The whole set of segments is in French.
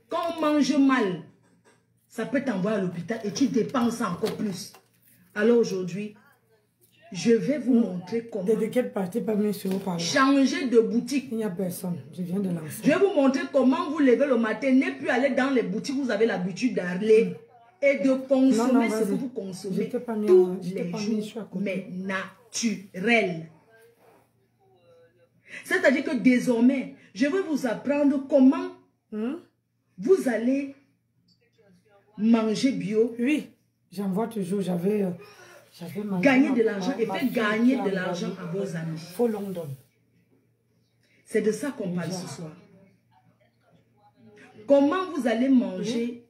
Quand on mange mal, ça peut t'envoyer à l'hôpital et tu dépenses encore plus. Alors aujourd'hui, je vais vous montrer comment changer de boutique. Il n'y a personne, je viens de lancer. Je vais vous montrer comment vous levez le matin, ne plus aller dans les boutiques où vous avez l'habitude d'aller et de consommer ce que vous consommez tous les jours, mais naturel. C'est-à-dire que désormais, je vais vous apprendre comment vous allez manger bio. Oui, j'en vois toujours, j'avais gagner de l'argent et faire gagner de l'argent à vos amis. Faut London. C'est de ça qu'on parle ce soir. Comment vous allez manger,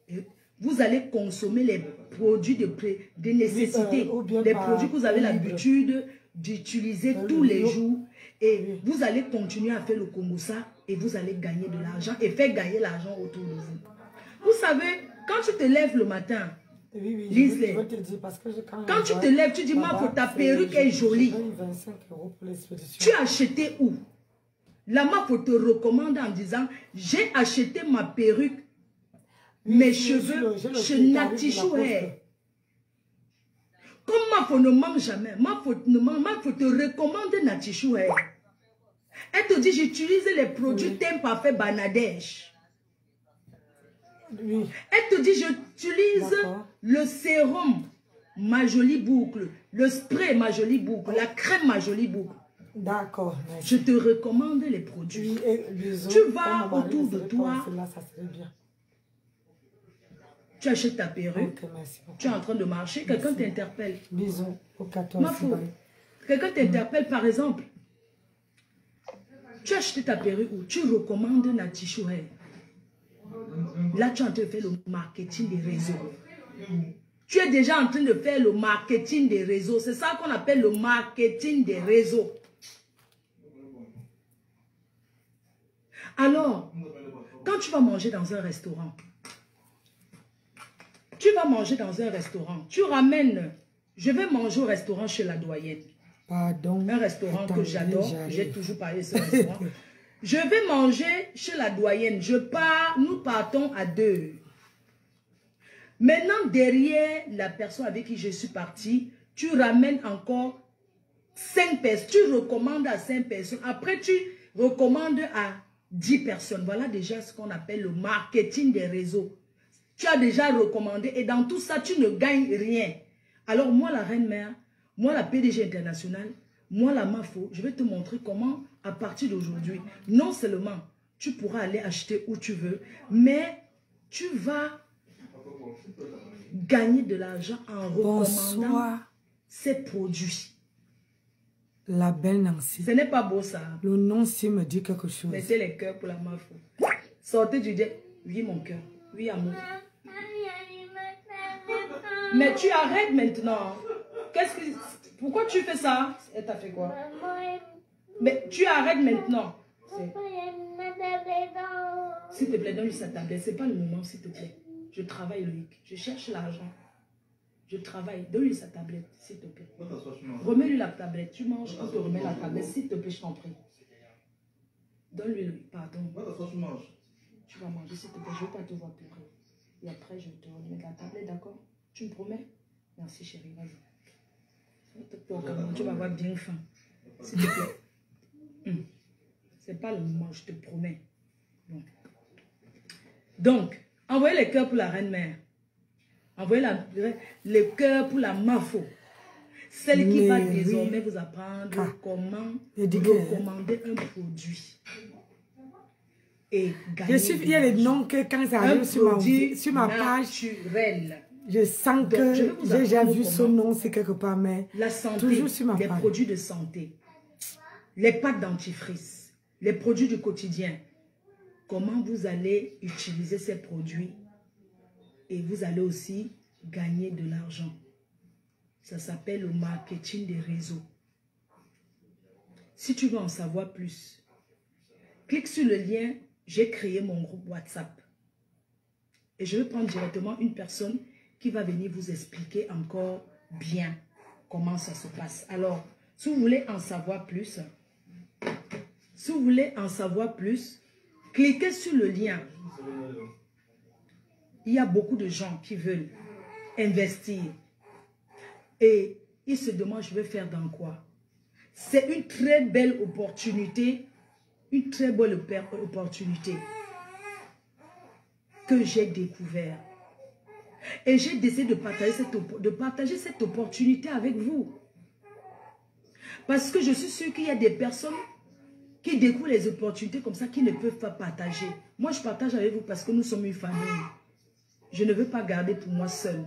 vous allez consommer les produits de nécessité, les produits que vous avez l'habitude d'utiliser tous les jours. Et vous allez continuer à faire le Kongosa et vous allez gagner de l'argent et faire gagner l'argent autour de vous. Vous savez, quand tu te lèves le matin, Oui, Lisley, quand tu te lèves, tu dis, ma ta perruque est jolie. Tu as acheté où? La MAF te recommande en disant, j'ai acheté ma perruque, mes cheveux chez Natichou Hair. Comme MAF ne mange jamais, MAF te recommande Natichou Hair. Elle te dit, j'utilise les produits Teint Parfait Bangladesh. Oui. Elle te dit, j'utilise le sérum Ma Jolie Boucle, le spray Ma Jolie Boucle, la crème Ma Jolie Boucle. D'accord. Je te recommande les produits. Tu vas autour de toi. Ça serait bien. Tu achètes ta perruque. Okay, merci beaucoup. Tu es en train de marcher. Quelqu'un t'interpelle. Bisous. Au 14. Quelqu'un t'interpelle, par exemple. Tu as acheté ta perruque ou tu recommandes Natichou Hair. Là, tu es en train de faire le marketing des réseaux. Tu es déjà en train de faire le marketing des réseaux. C'est ça qu'on appelle le marketing des réseaux. Alors, quand tu vas manger dans un restaurant, tu ramènes, je vais manger au restaurant chez la doyenne. Pardon. Un restaurant que j'adore, j'ai toujours parlé de ce restaurant. Je vais manger chez la doyenne. Nous partons à 2. Maintenant, derrière la personne avec qui je suis partie, tu ramènes encore 5 personnes. Tu recommandes à 5 personnes. Après, tu recommandes à 10 personnes. Voilà déjà ce qu'on appelle le marketing des réseaux. Tu as déjà recommandé et dans tout ça, tu ne gagnes rien. Alors moi, la reine-mère, moi, la PDG internationale, moi, la MAFO, je vais te montrer comment, à partir d'aujourd'hui, non seulement tu pourras aller acheter où tu veux, mais tu vas gagner de l'argent en recommandant ces produits. La belle Nancy. Ce n'est pas beau ça. Le nom si me dit quelque chose. Mettez les cœurs pour la MAFO. Sortez du dé. Oui, mon cœur. Oui, amour. Mais tu arrêtes maintenant. Pourquoi tu fais ça? Elle t'a fait quoi? Mais tu arrêtes maintenant. S'il te plaît, donne-lui sa tablette. Ce n'est pas le moment, s'il te plaît. Je travaille, Loïc. Je cherche l'argent. Je travaille. Donne-lui sa tablette, s'il te plaît. Remets-lui la tablette. Tu manges, on te remet la tablette. S'il te plaît, je t'en prie. Donne-lui, pardon. Tu vas manger, s'il te plaît. Je ne veux pas te voir pleurer. Et après, je te remets la tablette, d'accord? Tu me promets? Merci, chérie. Vas-y. Tu vas avoir bien faim. S'il te plaît. C'est pas le moment, je te promets. Donc, envoyez les cœurs pour la reine-mère. Envoyez les cœurs pour la MAFO. Celle qui va désormais vous apprendre comment recommander un produit. Et gagner. Il y a les noms que quand ça arrive sur ma page, naturel. Je sens que j'ai déjà vu ce nom, c'est quelque part, mais la santé, toujours sur ma page. Les produits de santé, les pâtes dentifrice, les produits du quotidien. Comment vous allez utiliser ces produits et vous allez aussi gagner de l'argent. Ça s'appelle le marketing des réseaux. Si tu veux en savoir plus, clique sur le lien. J'ai créé mon groupe WhatsApp. Et je vais prendre directement une personne qui va venir vous expliquer encore bien comment ça se passe. Alors, si vous voulez en savoir plus, cliquez sur le lien. il y a beaucoup de gens qui veulent investir. Et ils se demandent, je vais faire dans quoi? C'est une très belle opportunité. Une très belle opportunité que j'ai découvert. Et j'ai décidé de partager cette opportunité avec vous. Parce que je suis sûre qu'il y a des personnes qui découvrent les opportunités comme ça, qui ne peuvent pas partager. Moi, je partage avec vous parce que nous sommes une famille. Je ne veux pas garder pour moi seul.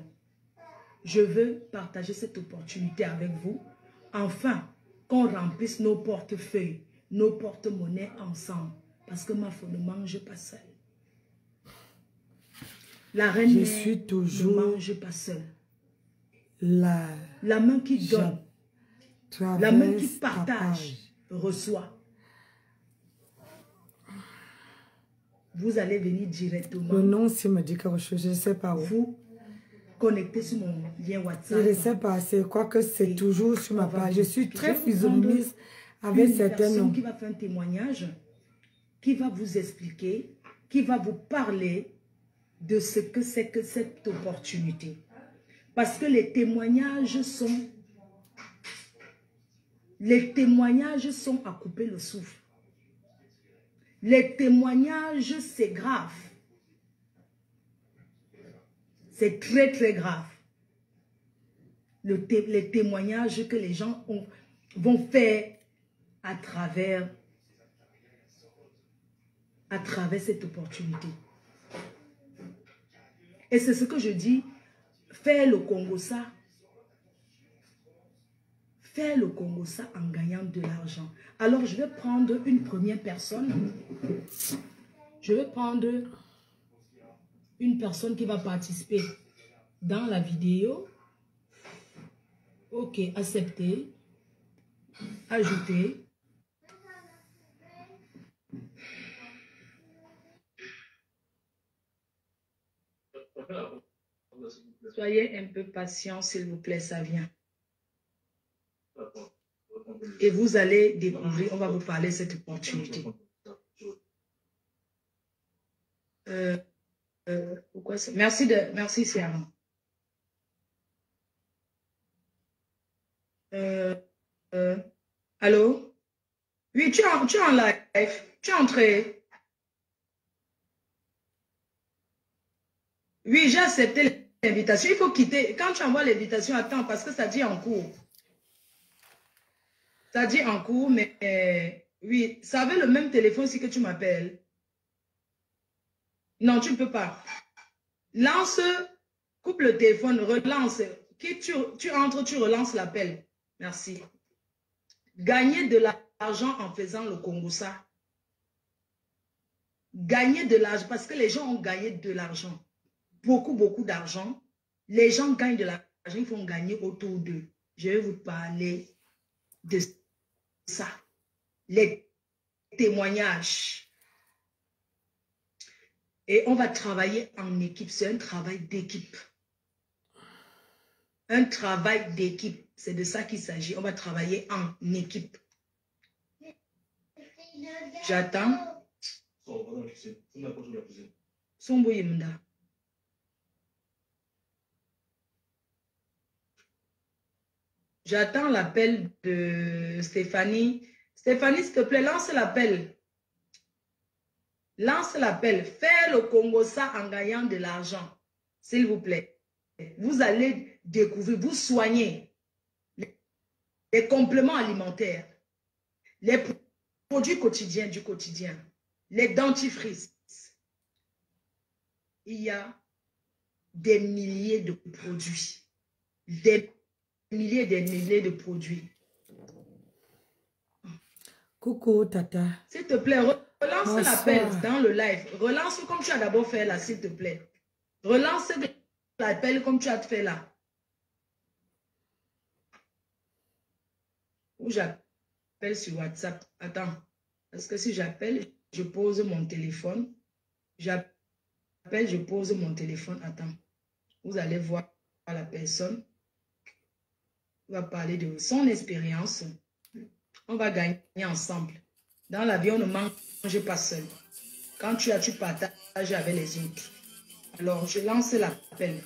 Je veux partager cette opportunité avec vous. Enfin, qu'on remplisse nos portefeuilles, nos porte-monnaies ensemble. Parce que ma femme ne mange pas seule. La reine ne mange pas seule. La main qui donne, la main qui partage, reçoit. Vous allez venir directement. Le nom, s'il me dit quelque chose, je ne sais pas où. Vous connectez sur mon lien WhatsApp. Je ne sais pas, c'est quoi que c'est toujours sur ma page. Je suis très physionomiste avec certains noms. Qui va faire un témoignage, qui va vous expliquer, qui va vous parler de ce que c'est que cette opportunité. Parce que les témoignages sont à couper le souffle. Les témoignages, c'est grave. C'est très, très grave. Les témoignages que les gens vont faire à travers cette opportunité. Et c'est ce que je dis, faire le Congo ça. Faire le Congo ça en gagnant de l'argent. Alors, je vais prendre une première personne. Je vais prendre une personne qui va participer dans la vidéo. Ok, accepter. Ajouter. Soyez un peu patient, s'il vous plaît, ça vient. Et vous allez découvrir, on va vous parler de cette opportunité. Pourquoi ça? Merci Sierra. Allô? Oui, tu es en live. Tu es entré. Oui, j'ai accepté l'invitation. Il faut quitter. Quand tu envoies l'invitation, attends, parce que ça dit en cours. Ça dit en cours, mais oui, ça avait le même téléphone si que tu m'appelles. Non, tu ne peux pas. Lance, coupe le téléphone, relance. Tu entres, tu relances l'appel. Merci. Gagner de l'argent en faisant le Congo ça. Gagner de l'argent, parce que les gens ont gagné de l'argent. Beaucoup, beaucoup d'argent. Les gens gagnent de l'argent, ils vont gagner autour d'eux. Je vais vous parler de ça. Les témoignages. Et on va travailler en équipe. C'est un travail d'équipe. Un travail d'équipe. C'est de ça qu'il s'agit. On va travailler en équipe. J'attends. J'attends l'appel de Stéphanie. Stéphanie, s'il te plaît, lance l'appel. Lance l'appel. Fais le Congo ça en gagnant de l'argent. S'il vous plaît. Vous allez découvrir, vous soigner les compléments alimentaires, les produits quotidiens du quotidien, les dentifrices. Il y a des milliers de produits. Des milliers de produits. Coucou, Tata. S'il te plaît, relance l'appel dans le live. Relance comme tu as d'abord fait là, s'il te plaît. Relance l'appel comme tu as fait là. Ou j'appelle sur WhatsApp. Attends. Parce que si j'appelle, je pose mon téléphone. J'appelle, je pose mon téléphone. Attends. Vous allez voir la personne. On va parler de son expérience. On va gagner ensemble. Dans la vie, on ne mange pas seul. Quand tu as, tu partages avec les autres. Alors, je lance l'appel.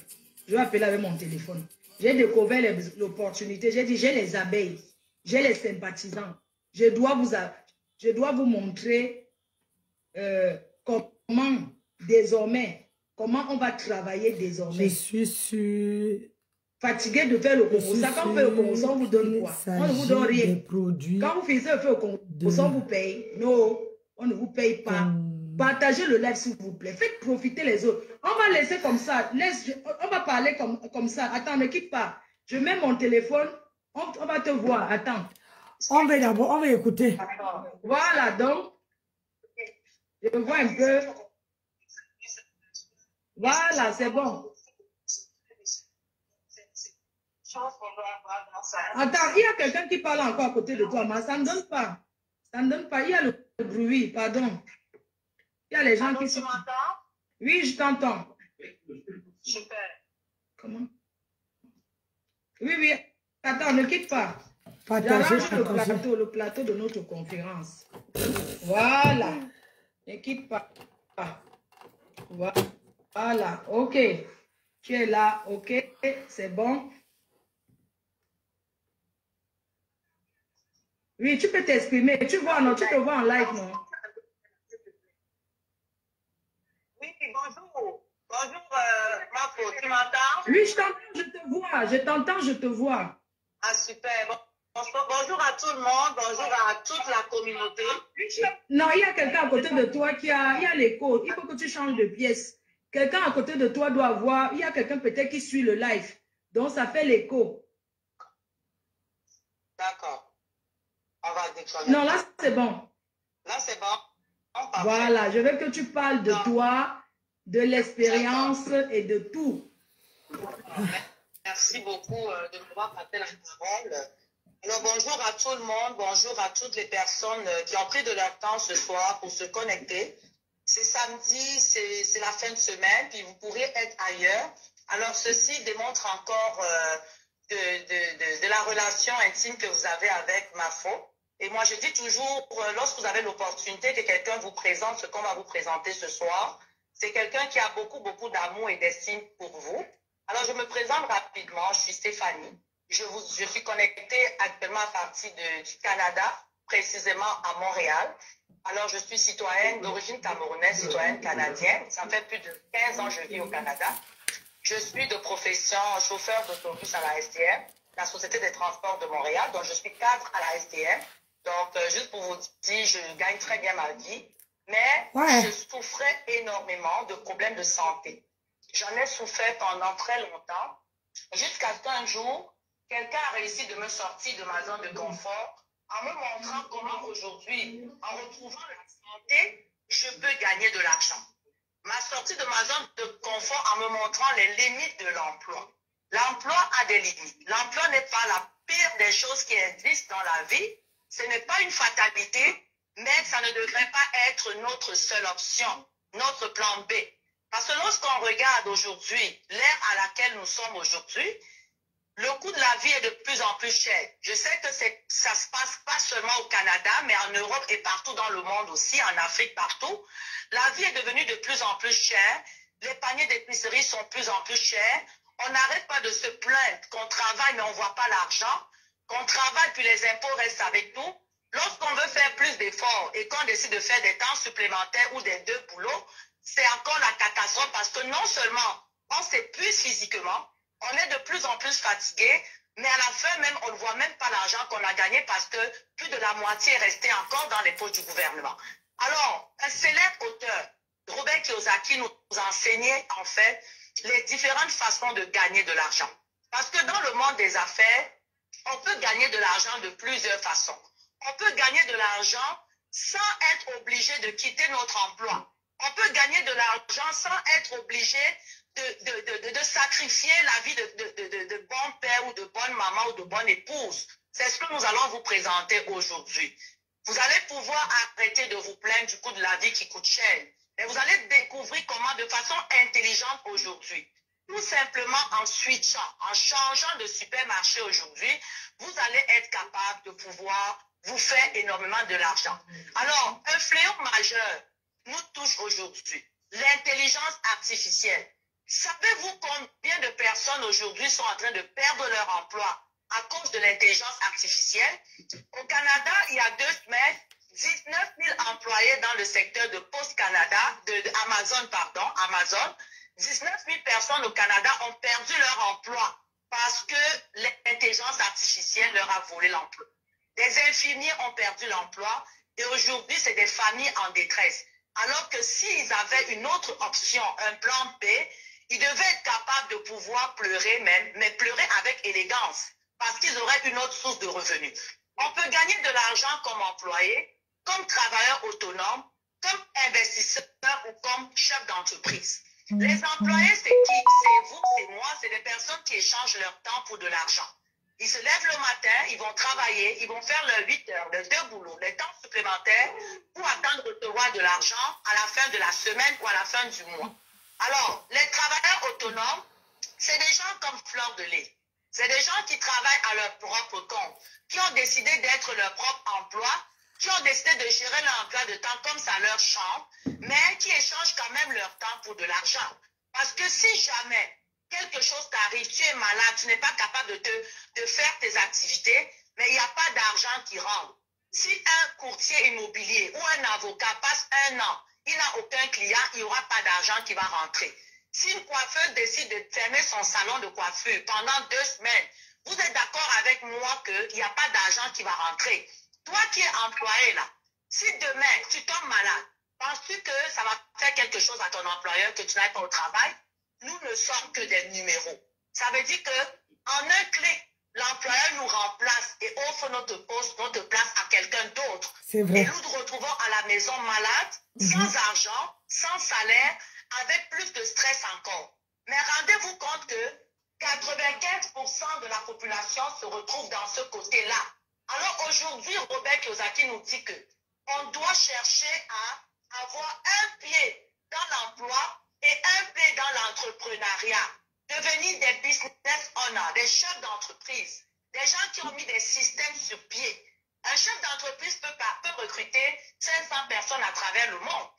Je vais appeler avec mon téléphone. J'ai découvert l'opportunité. J'ai dit, j'ai les abeilles. J'ai les sympathisants. Je dois vous montrer comment, désormais, comment on va travailler désormais. Je suis sûre. Fatigué de faire le Congo. Ça, quand on fait le Congo, on vous donne quoi? On ne vous donne rien. Quand vous finissez de faire le Congo, on vous paye. Non, on ne vous paye pas. Partagez le live, s'il vous plaît. Faites profiter les autres. On va laisser comme ça. On va parler comme ça. Attends, ne quitte pas. Je mets mon téléphone. On va te voir. Attends. On va d'abord, on va écouter. Voilà, donc. Je vois un peu. Voilà, c'est bon. Attends, il y a quelqu'un qui parle encore à côté de toi, mais ça ne donne pas. Ça ne donne pas. Il y a le bruit, pardon. Il y a les gens qui sont... Oui, je t'entends. Super. Comment? Oui, oui. Attends, ne quitte pas. Partagez, le plateau de notre conférence. Voilà. Ne quitte pas. Voilà. OK. Tu es là. OK. C'est bon. Oui, tu peux t'exprimer. Tu vois, non? Tu te vois en live, non? Oui, bonjour. Bonjour, Marco, tu m'entends? Oui, je t'entends, je te vois. Je t'entends, je te vois. Ah, super. Bonjour à tout le monde. Bonjour à toute la communauté. Non, il y a quelqu'un à côté de toi il y a l'écho. Il faut que tu changes de pièce. Quelqu'un à côté de toi doit voir. Il y a quelqu'un peut-être qui suit le live. Donc, ça fait l'écho. D'accord. On va déconnecter. Non, là, c'est bon. Là, c'est bon. Voilà, je veux que tu parles de toi, de l'expérience et de tout. Merci beaucoup de m'avoir passé la parole. Alors, bonjour à tout le monde, bonjour à toutes les personnes qui ont pris de leur temps ce soir pour se connecter. C'est samedi, c'est la fin de semaine, puis vous pourrez être ailleurs. Alors, ceci démontre encore de la relation intime que vous avez avec Mafo. Et moi, je dis toujours, lorsque vous avez l'opportunité que quelqu'un vous présente ce qu'on va vous présenter ce soir, c'est quelqu'un qui a beaucoup, beaucoup d'amour et d'estime pour vous. Alors, je me présente rapidement. Je suis Stéphanie. Je suis connectée actuellement à partir du Canada, précisément à Montréal. Alors, je suis citoyenne d'origine camerounaise, citoyenne canadienne. Ça fait plus de 15 ans que je vis au Canada. Je suis de profession chauffeur d'autobus à la STM, la Société des Transports de Montréal. Donc, je suis cadre à la STM. Donc, juste pour vous dire, je gagne très bien ma vie. Mais je souffrais énormément de problèmes de santé. J'en ai souffert pendant très longtemps, jusqu'à ce qu'un jour, quelqu'un a réussi de me sortir de ma zone de confort en me montrant comment aujourd'hui, en retrouvant la santé, je peux gagner de l'argent. Ma sortie de ma zone de confort en me montrant les limites de l'emploi. L'emploi a des limites. L'emploi n'est pas la pire des choses qui existent dans la vie. Ce n'est pas une fatalité, mais ça ne devrait pas être notre seule option, notre plan B. Parce que lorsqu'on regarde aujourd'hui l'ère à laquelle nous sommes aujourd'hui, le coût de la vie est de plus en plus cher. Je sais que ça se passe pas seulement au Canada, mais en Europe et partout dans le monde aussi, en Afrique, partout. La vie est devenue de plus en plus chère. Les paniers d'épicerie sont de plus en plus chers. On n'arrête pas de se plaindre qu'on travaille, mais on ne voit pas l'argent. Qu'on travaille, puis les impôts restent avec nous. Lorsqu'on veut faire plus d'efforts et qu'on décide de faire des temps supplémentaires ou des deux boulots, c'est encore la catastrophe parce que non seulement on s'épuise physiquement, on est de plus en plus fatigué, mais à la fin même, on ne voit même pas l'argent qu'on a gagné parce que plus de la moitié est resté encore dans les poches du gouvernement. Alors, un célèbre auteur, Robert Kiyosaki, nous enseignait en fait les différentes façons de gagner de l'argent. Parce que dans le monde des affaires, on peut gagner de l'argent de plusieurs façons. On peut gagner de l'argent sans être obligé de quitter notre emploi. On peut gagner de l'argent sans être obligé de sacrifier la vie de bon père ou de bonne maman ou de bonne épouse. C'est ce que nous allons vous présenter aujourd'hui. Vous allez pouvoir arrêter de vous plaindre du coût de la vie qui coûte cher. Et vous allez découvrir comment de façon intelligente aujourd'hui, tout simplement en switchant, en changeant de supermarché aujourd'hui, vous allez être capable de pouvoir vous faire énormément de l'argent. Alors, un fléau majeur nous touche aujourd'hui, l'intelligence artificielle. Savez-vous combien de personnes aujourd'hui sont en train de perdre leur emploi à cause de l'intelligence artificielle? Au Canada, il y a 2 semaines, 19 000 employés dans le secteur de Post Canada, Amazon, 19 000 personnes au Canada ont perdu leur emploi parce que l'intelligence artificielle leur a volé l'emploi. Des infirmiers ont perdu l'emploi et aujourd'hui, c'est des familles en détresse. Alors que s'ils avaient une autre option, un plan B, ils devaient être capables de pouvoir pleurer même, mais pleurer avec élégance parce qu'ils auraient une autre source de revenus. On peut gagner de l'argent comme employé, comme travailleur autonome, comme investisseur ou comme chef d'entreprise. Les employés, c'est qui? C'est vous, c'est moi, c'est des personnes qui échangent leur temps pour de l'argent. Ils se lèvent le matin, ils vont travailler, ils vont faire leurs 8 heures, leurs 2 boulots, les temps supplémentaires pour attendre de recevoir de l'argent à la fin de la semaine ou à la fin du mois. Alors, les travailleurs autonomes, c'est des gens comme Fleur de Lys. C'est des gens qui travaillent à leur propre compte, qui ont décidé d'être leur propre emploi, qui ont décidé de gérer leur emploi de temps comme ça leur chante, mais qui échangent quand même leur temps pour de l'argent. Parce que si jamais quelque chose t'arrive, tu es malade, tu n'es pas capable de faire tes activités, mais il n'y a pas d'argent qui rentre. Si un courtier immobilier ou un avocat passe 1 an, il n'a aucun client, il n'y aura pas d'argent qui va rentrer. Si une coiffeuse décide de fermer son salon de coiffure pendant 2 semaines, vous êtes d'accord avec moi qu'il n'y a pas d'argent qui va rentrer. Toi qui es employé là, si demain tu tombes malade, penses-tu que ça va faire quelque chose à ton employeur que tu n'ailles pas au travail? Nous ne sommes que des numéros. Ça veut dire qu'en un clic, l'employeur nous remplace et offre notre poste, notre place à quelqu'un d'autre. C'est vrai. Et nous nous retrouvons à la maison malade, sans argent, sans salaire, avec plus de stress encore. Mais rendez-vous compte que 95% de la population se retrouve dans ce côté-là. Alors aujourd'hui, Robert Kiyosaki nous dit que on doit chercher à avoir un pied dans l'emploi et un pied dans l'entrepreneuriat. Devenir des business owners, des chefs d'entreprise, des gens qui ont mis des systèmes sur pied. Un chef d'entreprise peut recruter 500 personnes à travers le monde.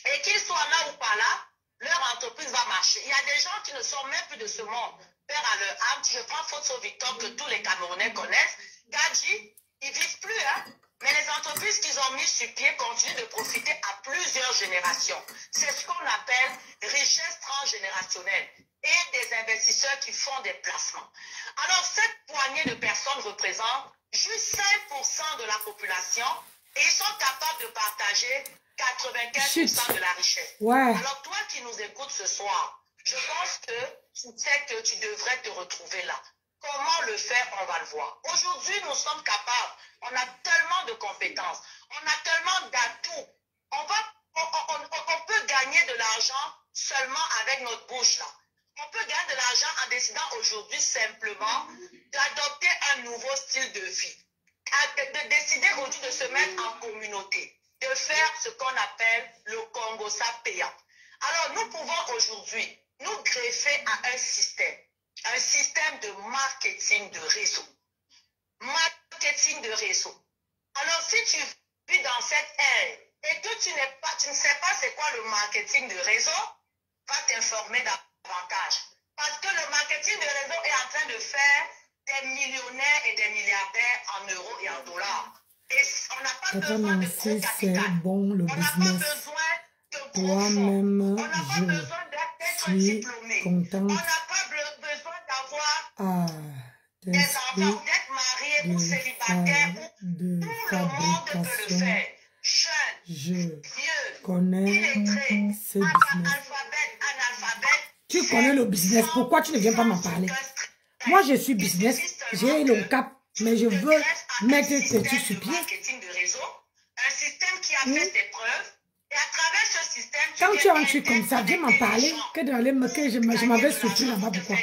Et qu'ils soient là ou pas là, leur entreprise va marcher. Il y a des gens qui ne sont même plus de ce monde. Père à leur âme, je prends Photo Victor que tous les Camerounais connaissent. Gadji, ils ne vivent plus, hein. Mais les entreprises qu'ils ont mis sur pied continuent de profiter à plusieurs générations. C'est ce qu'on appelle richesse transgénérationnelle et des investisseurs qui font des placements. Alors, cette poignée de personnes représente juste 5% de la population et ils sont capables de partager 95% de la richesse. Ouais. Alors, toi qui nous écoutes ce soir, je pense que tu sais que tu devrais te retrouver là. Comment le faire, on va le voir. Aujourd'hui, nous sommes capables. On a tellement de compétences. On a tellement d'atouts. On peut gagner de l'argent seulement avec notre bouche là. On peut gagner de l'argent en décidant aujourd'hui simplement d'adopter un nouveau style de vie. De décider aujourd'hui de se mettre en communauté. De faire ce qu'on appelle le Congossa payant. Alors, nous pouvons aujourd'hui nous greffer à un système de marketing de réseau. Marketing de réseau. Alors, si tu vis dans cette ère et que tu ne sais pas c'est quoi le marketing de réseau, va t'informer davantage. Parce que le marketing de réseau est en train de faire des millionnaires et des milliardaires en euros et en dollars. Et on n'a pas besoin de gros capital. Bon, le on n'a pas besoin de gros fonds. On n'a pas besoin d'être diplômé. On n'a pas besoin d'avoir des enfants, d'être marié ou célibataire. Tout le monde peut le faire. Jeune, vieux, illettré, analphabète. Tu connais le business. Pourquoi tu ne viens pas m'en parler? Moi, je suis business. J'ai le cap. Mais je veux mettre tes trucs sur pied. Un système qui a fait ses preuves. Et à travers ce système, quand tu as un truc comme ça, viens m'en parler. Que je m'avais souffert là-bas. Pourquoi?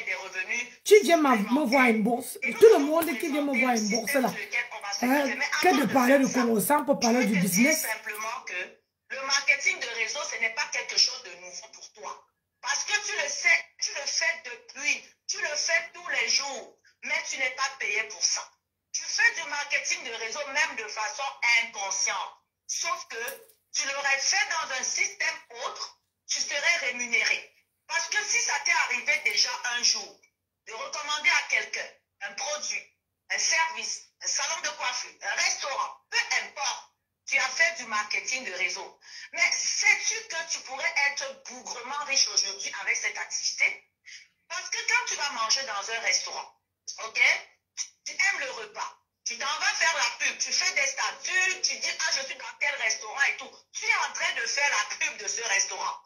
Tu viens me voir une bourse. Tout le monde qui vient me voir une bourse là. Que de parler de Congossa pour parler du business. Simplement que le marketing de réseau, ce n'est pas quelque chose de nouveau pour toi. Parce que tu le sais, tu le fais depuis, tu le fais tous les jours, mais tu n'es pas payé pour ça. Tu fais du marketing de réseau même de façon inconsciente. Sauf que tu l'aurais fait dans un système autre, tu serais rémunéré. Parce que si ça t'est arrivé déjà un jour de recommander à quelqu'un un produit, un service, un salon de coiffure, un restaurant, peu importe, tu as fait du marketing de réseau. Mais sais-tu que tu pourrais être bougrement riche aujourd'hui avec cette activité? Parce que quand tu vas manger dans un restaurant, ok, tu aimes le repas, tu t'en vas faire la pub, tu fais des statuts, tu dis, ah, je suis dans tel restaurant et tout. Tu es en train de faire la pub de ce restaurant.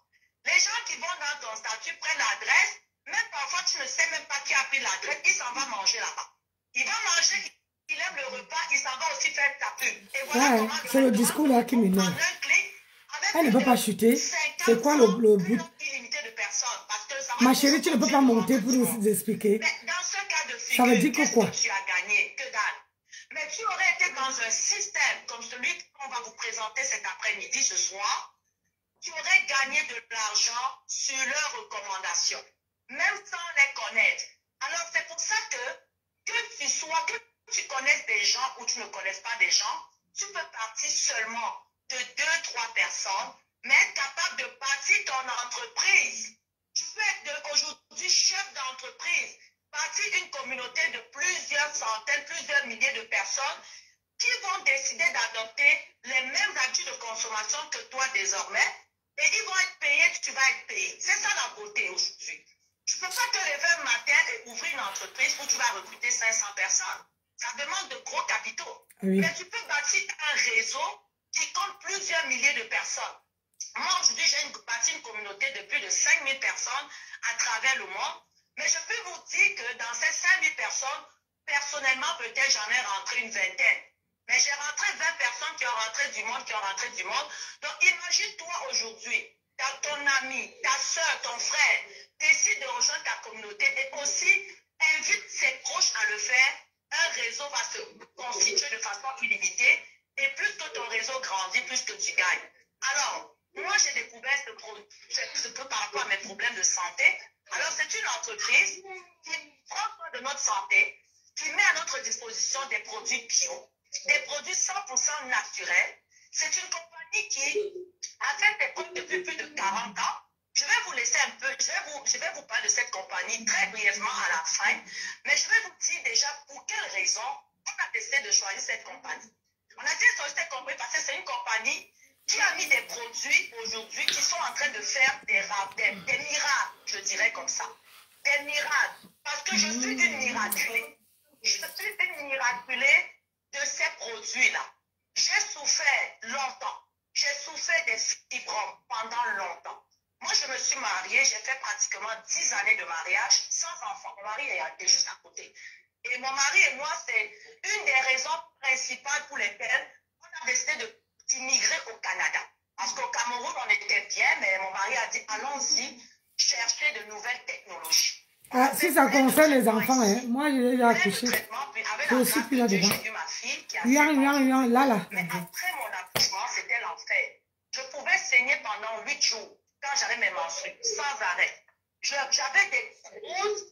Les gens qui vont dans ton statut prennent l'adresse, même parfois tu ne sais même pas qui a pris l'adresse, il s'en va manger là-bas. Il va manger, il aime le repas, il s'en va aussi faire ta pub. Et voilà ouais, c'est le discours là qui m'énerve. Elle ne peut pas chuter. C'est quoi le but? Ma chérie, tu ne peux pas monter pour nous expliquer. Dans ce cas de figure, ça veut dire que quoi? Tu as gagné, que dalle. Mais tu aurais été dans un système comme celui qu'on va vous présenter cet après-midi, ce soir, tu aurais gagné de l'argent sur leurs recommandations, même sans les connaître. Alors c'est pour ça que tu connaisses des gens ou tu ne connaisses pas des gens, tu peux partir seulement de 2-3 personnes, mais être capable de bâtir ton entreprise. Tu peux être aujourd'hui chef d'entreprise, bâtir une communauté de plusieurs centaines, plusieurs milliers de personnes qui vont décider d'adopter les mêmes habitudes de consommation que toi désormais, et ils vont être payés, tu vas être payé. C'est ça la beauté aujourd'hui. Tu ne peux pas te lever un matin et ouvrir une entreprise où tu vas recruter 500 personnes. Ça demande de gros capitaux. Oui. Mais tu peux bâtir un réseau qui compte plusieurs milliers de personnes. Moi, aujourd'hui, j'ai bâti une communauté de plus de 5000 personnes à travers le monde. Mais je peux vous dire que dans ces 5000 personnes, personnellement, peut-être j'en ai rentré une vingtaine. Mais j'ai rentré 20 personnes qui ont rentré du monde, Donc, imagine-toi aujourd'hui, ton ami, ta soeur, ton frère, décide de rejoindre ta communauté et aussi invite ses proches à le faire. Un réseau va se constituer de façon illimitée et plus que ton réseau grandit, plus que tu gagnes. Alors, moi, j'ai découvert ce que par rapport à mes problèmes de santé. Alors, c'est une entreprise qui prend soin de notre santé, qui met à notre disposition des produits bio, des produits 100% naturels. C'est une compagnie qui a fait des preuves depuis plus de 40 ans. Je vais vous laisser un peu, je vais vous parler de cette compagnie très brièvement à la fin, mais je vais vous dire déjà pour quelles raisons on a décidé de choisir cette compagnie. On a décidé de choisir cette compagnie parce que c'est une compagnie qui a mis des produits aujourd'hui qui sont en train de faire des miracles, je dirais comme ça. Des miracles. Parce que je suis une miraculée. Je suis une miraculée de ces produits-là. J'ai souffert longtemps. J'ai souffert des fibromes pendant longtemps. Moi, je me suis mariée, j'ai fait pratiquement 10 années de mariage sans enfant. Mon mari est juste à côté. Et mon mari et moi, c'est une des raisons principales pour lesquelles on a décidé d'immigrer au Canada. Parce qu'au Cameroun, on était bien, mais mon mari a dit, allons-y chercher de nouvelles technologies. Ah, si ça concerne les enfants, hein, moi, je l'ai déjà accouché. Je suis plus là-dedans. Rien, là. Mais après mon accouchement, c'était l'enfer. Je pouvais saigner pendant 8 jours quand j'avais mes menstrues, sans arrêt. J'avais des grosses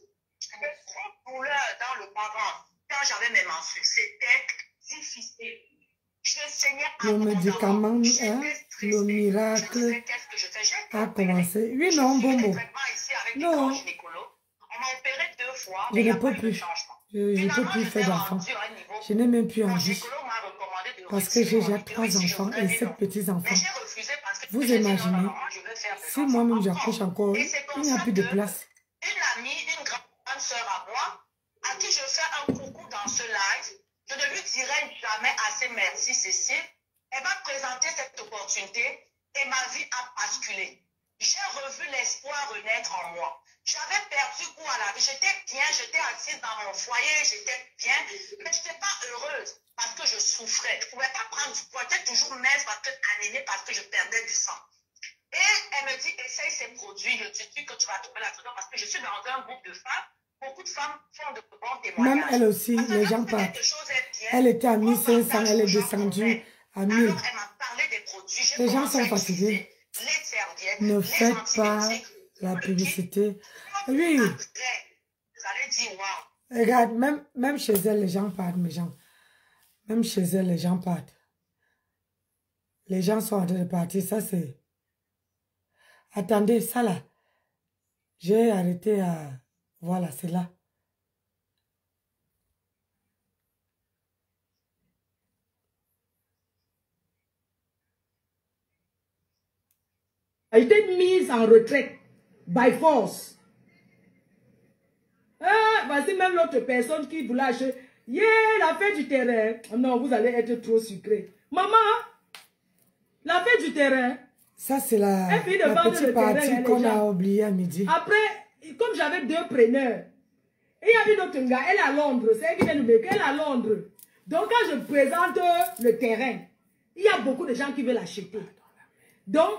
douleurs dans le bas-ventre quand j'avais mes menstrues. C'était difficile. Je saignais le médicament, hein, le miracle a commencé. Oui, non, Bombo. Non. On m'a opéré 2 fois, je ne peux plus. Je ne peux plus faire d'enfants. Je n'ai même plus envie. Parce que j'ai déjà 3 enfants et 7 petits-enfants. Vous imaginez, si moi-même j'accouche encore, il n'y a plus de place. Une amie, une grande sœur à moi, à qui je fais un coucou dans ce live, je ne lui dirai jamais assez merci, Cécile. Elle m'a présenté cette opportunité et ma vie a basculé. J'ai revu l'espoir renaître en moi. J'avais perdu goût à la vie. J'étais bien, j'étais assise dans mon foyer, j'étais bien, mais je n'étais pas heureuse parce que je souffrais. Je ne pouvais pas prendre du poids. J'étais toujours mince parce que anémiée parce que je perdais du sang. Et elle me dit, essaye ces produits. Je te dis que tu vas trouver la solution parce que je suis dans un groupe de femmes. Beaucoup de femmes font de bons témoignages. Même elle aussi, les gens parlent. Elle était à 1500, elle est descendue à 1000. Alors, elle m'a parlé des produits. Les gens sont fatigués. Ne faites pas la publicité. Oui. Vous allez dire, waouh. Regarde, même chez elle, les gens partent, mes gens. Même chez elle, les gens partent. Les gens sont en train de partir, ça c'est... Attendez, ça là. J'ai arrêté à... Voilà, c'est là. A été mise en retraite. By force. Ah, voici même l'autre personne qui voulait acheter. Yeah, la fête du terrain. Oh non, vous allez être trop sucré. Maman, la fête du terrain. Ça, c'est la petite partie qu'on a oubliée à midi. Après, comme j'avais 2 preneurs, il y a une autre gars, elle est à Londres. C'est elle qui vient de me dire qu'elle est à Londres. Donc, quand je présente le terrain, il y a beaucoup de gens qui veulent l'acheter. Donc,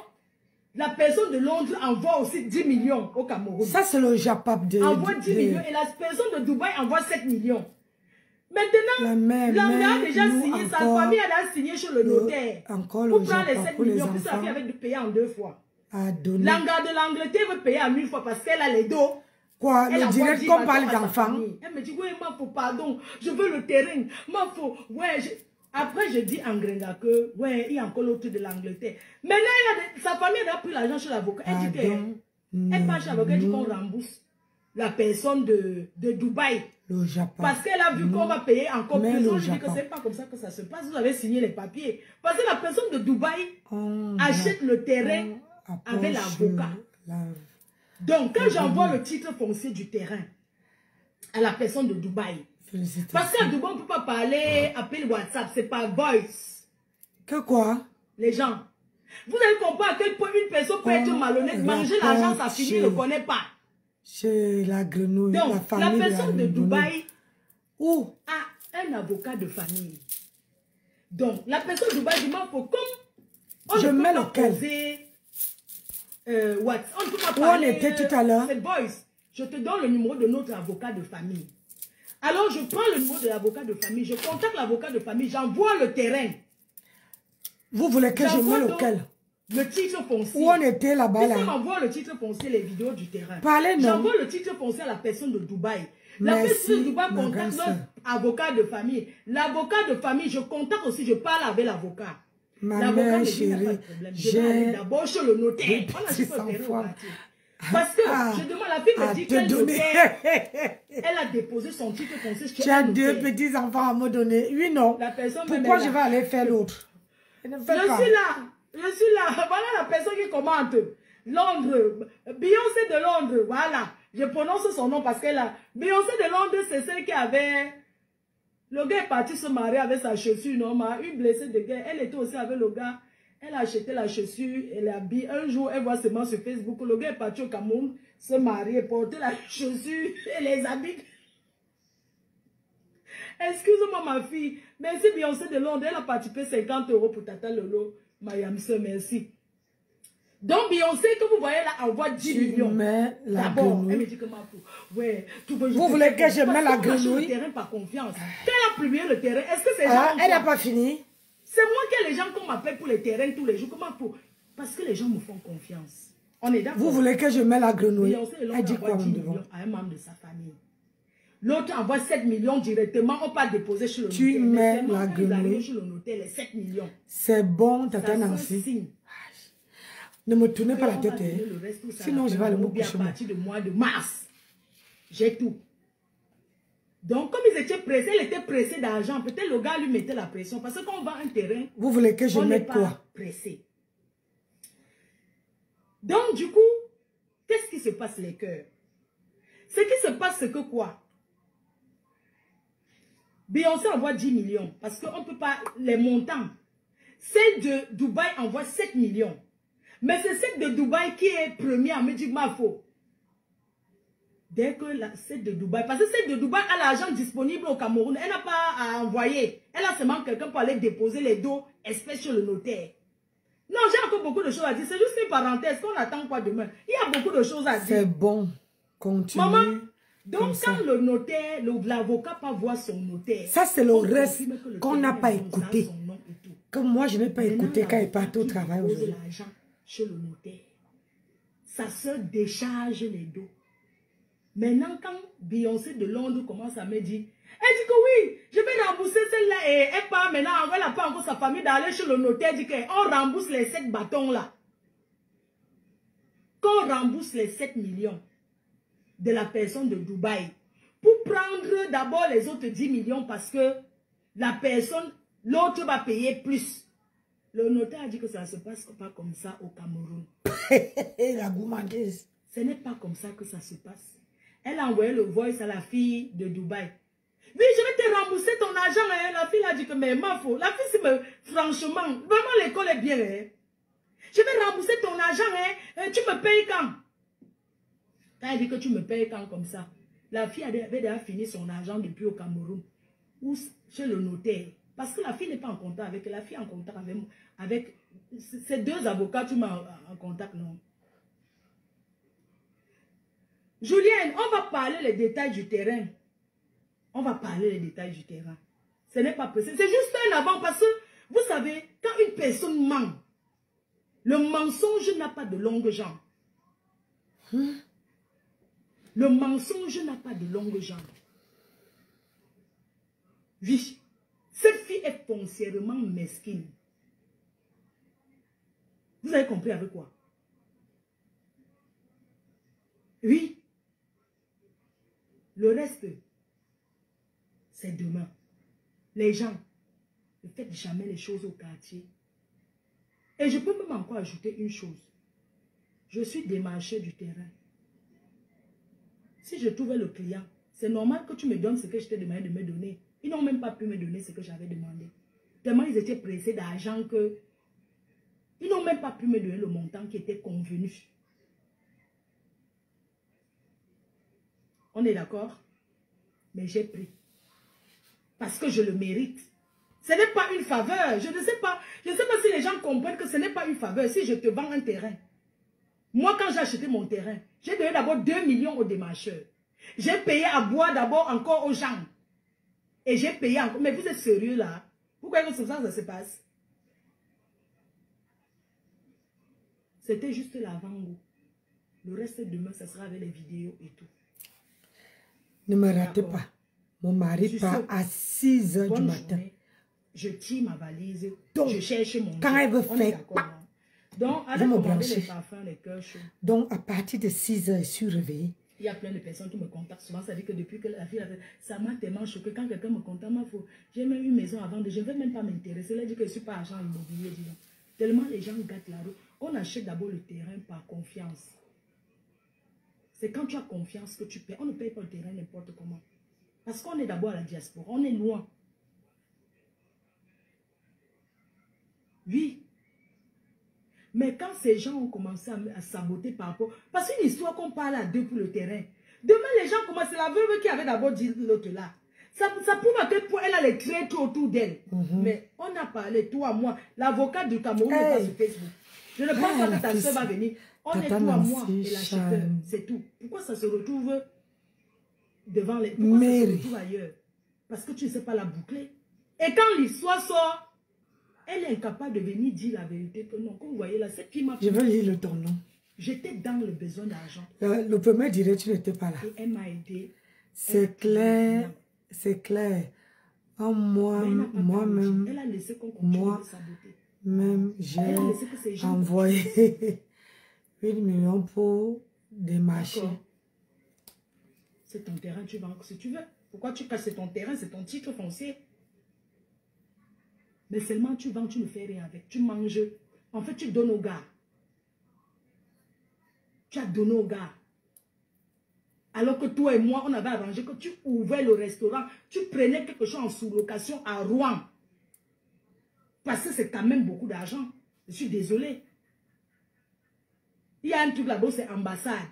la personne de Londres envoie aussi 10 millions au Cameroun. Ça, c'est le Japap de... Envoie 10 millions et la personne de Dubaï envoie 7 millions. Maintenant, l'Anga a déjà signé, sa famille a déjà signé chez le notaire. Encore pour prendre les 7 millions, puis sa fille avait payé en 2 fois. L'Anga de l'Angleterre veut payer en 1000 fois parce qu'elle a les dos. Quoi, le direct qu'on parle d'enfants? Elle me dit, oui, ma faut pardon, je veux le terrain, ma faut, ouais, Après, je dis en Grenga que, ouais, il y a encore l'autre de l'Angleterre. Maintenant, sa famille a pris l'argent chez l'avocat. Elle dit elle passe chez l'avocat, elle dit qu'on rembourse la personne de Dubaï. Le Japon. Parce qu'elle a vu qu'on va payer encore plus. Je dis que c'est pas comme ça que ça se passe. Vous avez signé les papiers. Parce que la personne de Dubaï achète le terrain avec l'avocat. Donc, quand j'envoie le titre foncier du terrain à la personne de Dubaï, parce qu'à Dubaï, on ne peut pas parler, appeler WhatsApp, c'est pas voice. Que quoi? Les gens. Vous avez compris à quel point une personne peut être malhonnête, manger l'argent, ça finit, ne connaît pas. Chez la grenouille, donc, la famille la personne de Dubaï a un avocat de famille. Donc, la personne de Dubaï dit, faut comme on je ne peut mets pas lequel? poser WhatsApp, on ne peut pas parler. Où on était tout à l'heure? C'est voice. Je te donne le numéro de notre avocat de famille. Alors, je prends le numéro de l'avocat de famille, je contacte l'avocat de famille, j'envoie le terrain. Vous voulez que je mette lequel? Le titre foncier. Où on était là-bas là? Puis on envoie le titre foncier, les vidéos du terrain. Parlez, non? J'envoie le titre foncier à la personne de Dubaï. La personne de Dubaï contacte notre avocat de famille. L'avocat de famille, je contacte aussi, je parle avec l'avocat. L'avocat me dit, chérie, je vais aller d'abord chez le notaire. On achète le terrain. Parce que je demande, la fille me dit qu'elle notaire, elle a déposé son titre foncier chez tu as 2 petits enfants à me donner. Oui, non. La personne pourquoi je vais aller faire l'autre? Je suis là. Voilà la personne qui commente. Londres. Beyoncé de Londres. Voilà. Je prononce son nom parce qu'elle a... Beyoncé de Londres, c'est celle qui avait... Le gars est parti se marier avec sa chaussure, non, une blessée de guerre. Elle était aussi avec le gars. Elle a acheté la chaussure, elle a habillé. Un jour, elle voit seulement sur Facebook. Le gars est parti au Cameroun, se marier, porter la chaussure et les habits. Excuse-moi, ma fille. Merci, Beyoncé de Londres. Elle a participé 50 € pour Tata Lolo. Mayam, merci. Donc, Beyoncé, que vous voyez là, envoie 10 millions. D'abord, elle me dit que ma fille. Ouais, vous voulez que je mette la grenouille? Le terrain par confiance. Quand elle a publié le terrain, est-ce que c'est gens. Elle n'a pas fini. C'est moi qui ai les gens qu'on m'appelle pour les terrains tous les jours. Comment pour... Parce que les gens me font confiance. On est d'accord. Vous voulez que je mette la grenouille? Beyoncé, elle dit quoi 10 millions à un membre de sa famille. L'autre envoie 7 millions directement, on peut déposer chez le notaire. Tu mets la grenouille. Chez le notaire, les 7 millions. C'est bon, Tata Nancy. Ne me tournez pas la tête. Sinon, je vais aller me coucher. À partir du mois de mars, j'ai tout. Donc, comme ils étaient pressés, elle était pressée d'argent. Peut-être le gars lui mettait la pression. Parce que quand on vend un terrain, vous voulez que je mette quoi? Pressé. Donc, du coup, qu'est-ce qui se passe les cœurs? Ce qui se passe, c'est que quoi? Beyoncé envoie 10 millions. Parce qu'on ne peut pas... Les montants. Celle de Dubaï envoie 7 millions. Mais c'est celle de Dubaï qui est première. Me dit, ma faux. Dès que celle de Dubaï... Parce que celle de Dubaï a l'argent disponible au Cameroun. Elle n'a pas à envoyer. Elle a seulement quelqu'un pour aller déposer les dos espèces chez le notaire. Non, j'ai encore beaucoup de choses à dire. C'est juste une parenthèse. Qu'on attend quoi demain? Il y a beaucoup de choses à dire. C'est bon. Continue. Maman, donc quand le notaire, l'avocat pas voir son notaire. Ça, c'est le reste qu'on n'a pas écouté. Comme moi, je n'ai pas écouté quand il partait au travail aujourd'hui. L'argent chez le notaire. Ça se décharge les dos. Maintenant, quand Beyoncé de Londres commence à me dire, elle dit que oui, je vais rembourser celle-là et elle part maintenant, elle n'a pas encore sa famille d'aller chez le notaire, elle dit qu'on rembourse les 7 bâtons là. Qu'on rembourse les 7 millions. de la personne de Dubaï pour prendre d'abord les autres 10 millions parce que la personne, l'autre va payer plus. Le notaire a dit que ça ne se passe pas comme ça au Cameroun. La gourmandise. Ce n'est pas comme ça que ça se passe. Elle a envoyé le voice à la fille de Dubaï. Oui, je vais te rembourser ton argent. Hein. La fille a dit que, mais ma faux. La fille, franchement, vraiment, l'école est bien. Hein. Je vais rembourser ton argent. Hein. Tu me payes quand? Quand elle dit que tu me payes quand comme ça, la fille avait déjà fini son argent depuis au Cameroun. Ou chez le notaire. Parce que la fille n'est pas en contact avec elle. La fille est en contact avec ces deux avocats, tu m'as en contact, non? Julienne, on va parler les détails du terrain. On va parler les détails du terrain. Ce n'est pas possible. C'est juste un avant parce que, vous savez, quand une personne ment, le mensonge n'a pas de longue jambe. Le mensonge n'a pas de longue jambe. Oui. Cette fille est foncièrement mesquine. Vous avez compris avec quoi? Oui. Le reste, c'est demain. Les gens, ne faites jamais les choses au quartier. Et je peux même encore ajouter une chose. Je suis démarcheur du terrain. Si je trouvais le client, c'est normal que tu me donnes ce que je t'ai demandé de me donner. Ils n'ont même pas pu me donner ce que j'avais demandé. Tellement ils étaient pressés d'argent que... Ils n'ont même pas pu me donner le montant qui était convenu. On est d'accord? Mais j'ai pris. Parce que je le mérite. Ce n'est pas une faveur. Je ne sais pas si les gens comprennent que ce n'est pas une faveur. Si je te vends un terrain. Moi, quand j'ai acheté mon terrain, j'ai donné d'abord 2 millions aux démarcheurs. J'ai payé à boire d'abord encore aux gens. Et j'ai payé encore. Mais vous êtes sérieux là? Pourquoi est-ce que ça se passe? C'était juste l'avant-goût. Le reste demain, ça sera avec les vidéos et tout. Ne me ratez pas. Mon mari part à 6 h du matin. Je tire ma valise. Donc, je cherche mon quand elle veut faire... Donc, elle a commandé les parfums, les cœurs chauds. Donc, à partir de 6 h, je suis réveillée. Il y a plein de personnes qui me contactent souvent. Ça veut dire que depuis que la fille a fait, ça m'a tellement choqué. Quand quelqu'un me contacte, j'ai même une maison à vendre. Je ne vais même pas m'intéresser. Elle dit que je ne suis pas agent immobilier. Disons. Tellement les gens gâtent la route. On achète d'abord le terrain par confiance. C'est quand tu as confiance que tu paies. On ne paye pas le terrain n'importe comment. Parce qu'on est d'abord à la diaspora. On est loin. Oui. Mais quand ces gens ont commencé à saboter par rapport... Parce qu'une histoire qu'on parle à deux pour le terrain. Demain, les gens commencent... C'est la veuve qui avait d'abord dit l'autre là. Ça prouve à quel point elle a les traits autour d'elle. Mais on a parlé, toi, moi. L'avocat du Cameroun n'est pas sur Facebook. Je ne pense pas que ta soeur va venir. On est toi, moi et l'acheteur. C'est tout. Pourquoi ça se retrouve devant les... Pourquoi ça se retrouve ailleurs? Parce que tu ne sais pas la boucler. Et quand l'histoire sort... Elle est incapable de venir dire la vérité que non. Comme vous voyez là, c'est qui m'a... Je veux lire ton nom. J'étais dans le besoin d'argent. Le premier dirait tu n'étais pas là. Et elle m'a aidé. C'est clair. C'est clair. Oh, moi-même. Elle a laissé qu'on continue de saboter. Même j'ai envoyé 8 millions pour des marchés. C'est ton terrain, tu vends si tu veux. Pourquoi tu casses ton terrain? C'est ton titre foncier. Mais seulement tu vends, tu ne fais rien avec. Tu manges. En fait, tu donnes au gars. Tu as donné au gars. Alors que toi et moi, on avait arrangé que tu ouvrais le restaurant. Tu prenais quelque chose en sous-location à Rouen. Parce que c'est quand même beaucoup d'argent. Je suis désolée. Il y a un truc là-bas, c'est ambassade.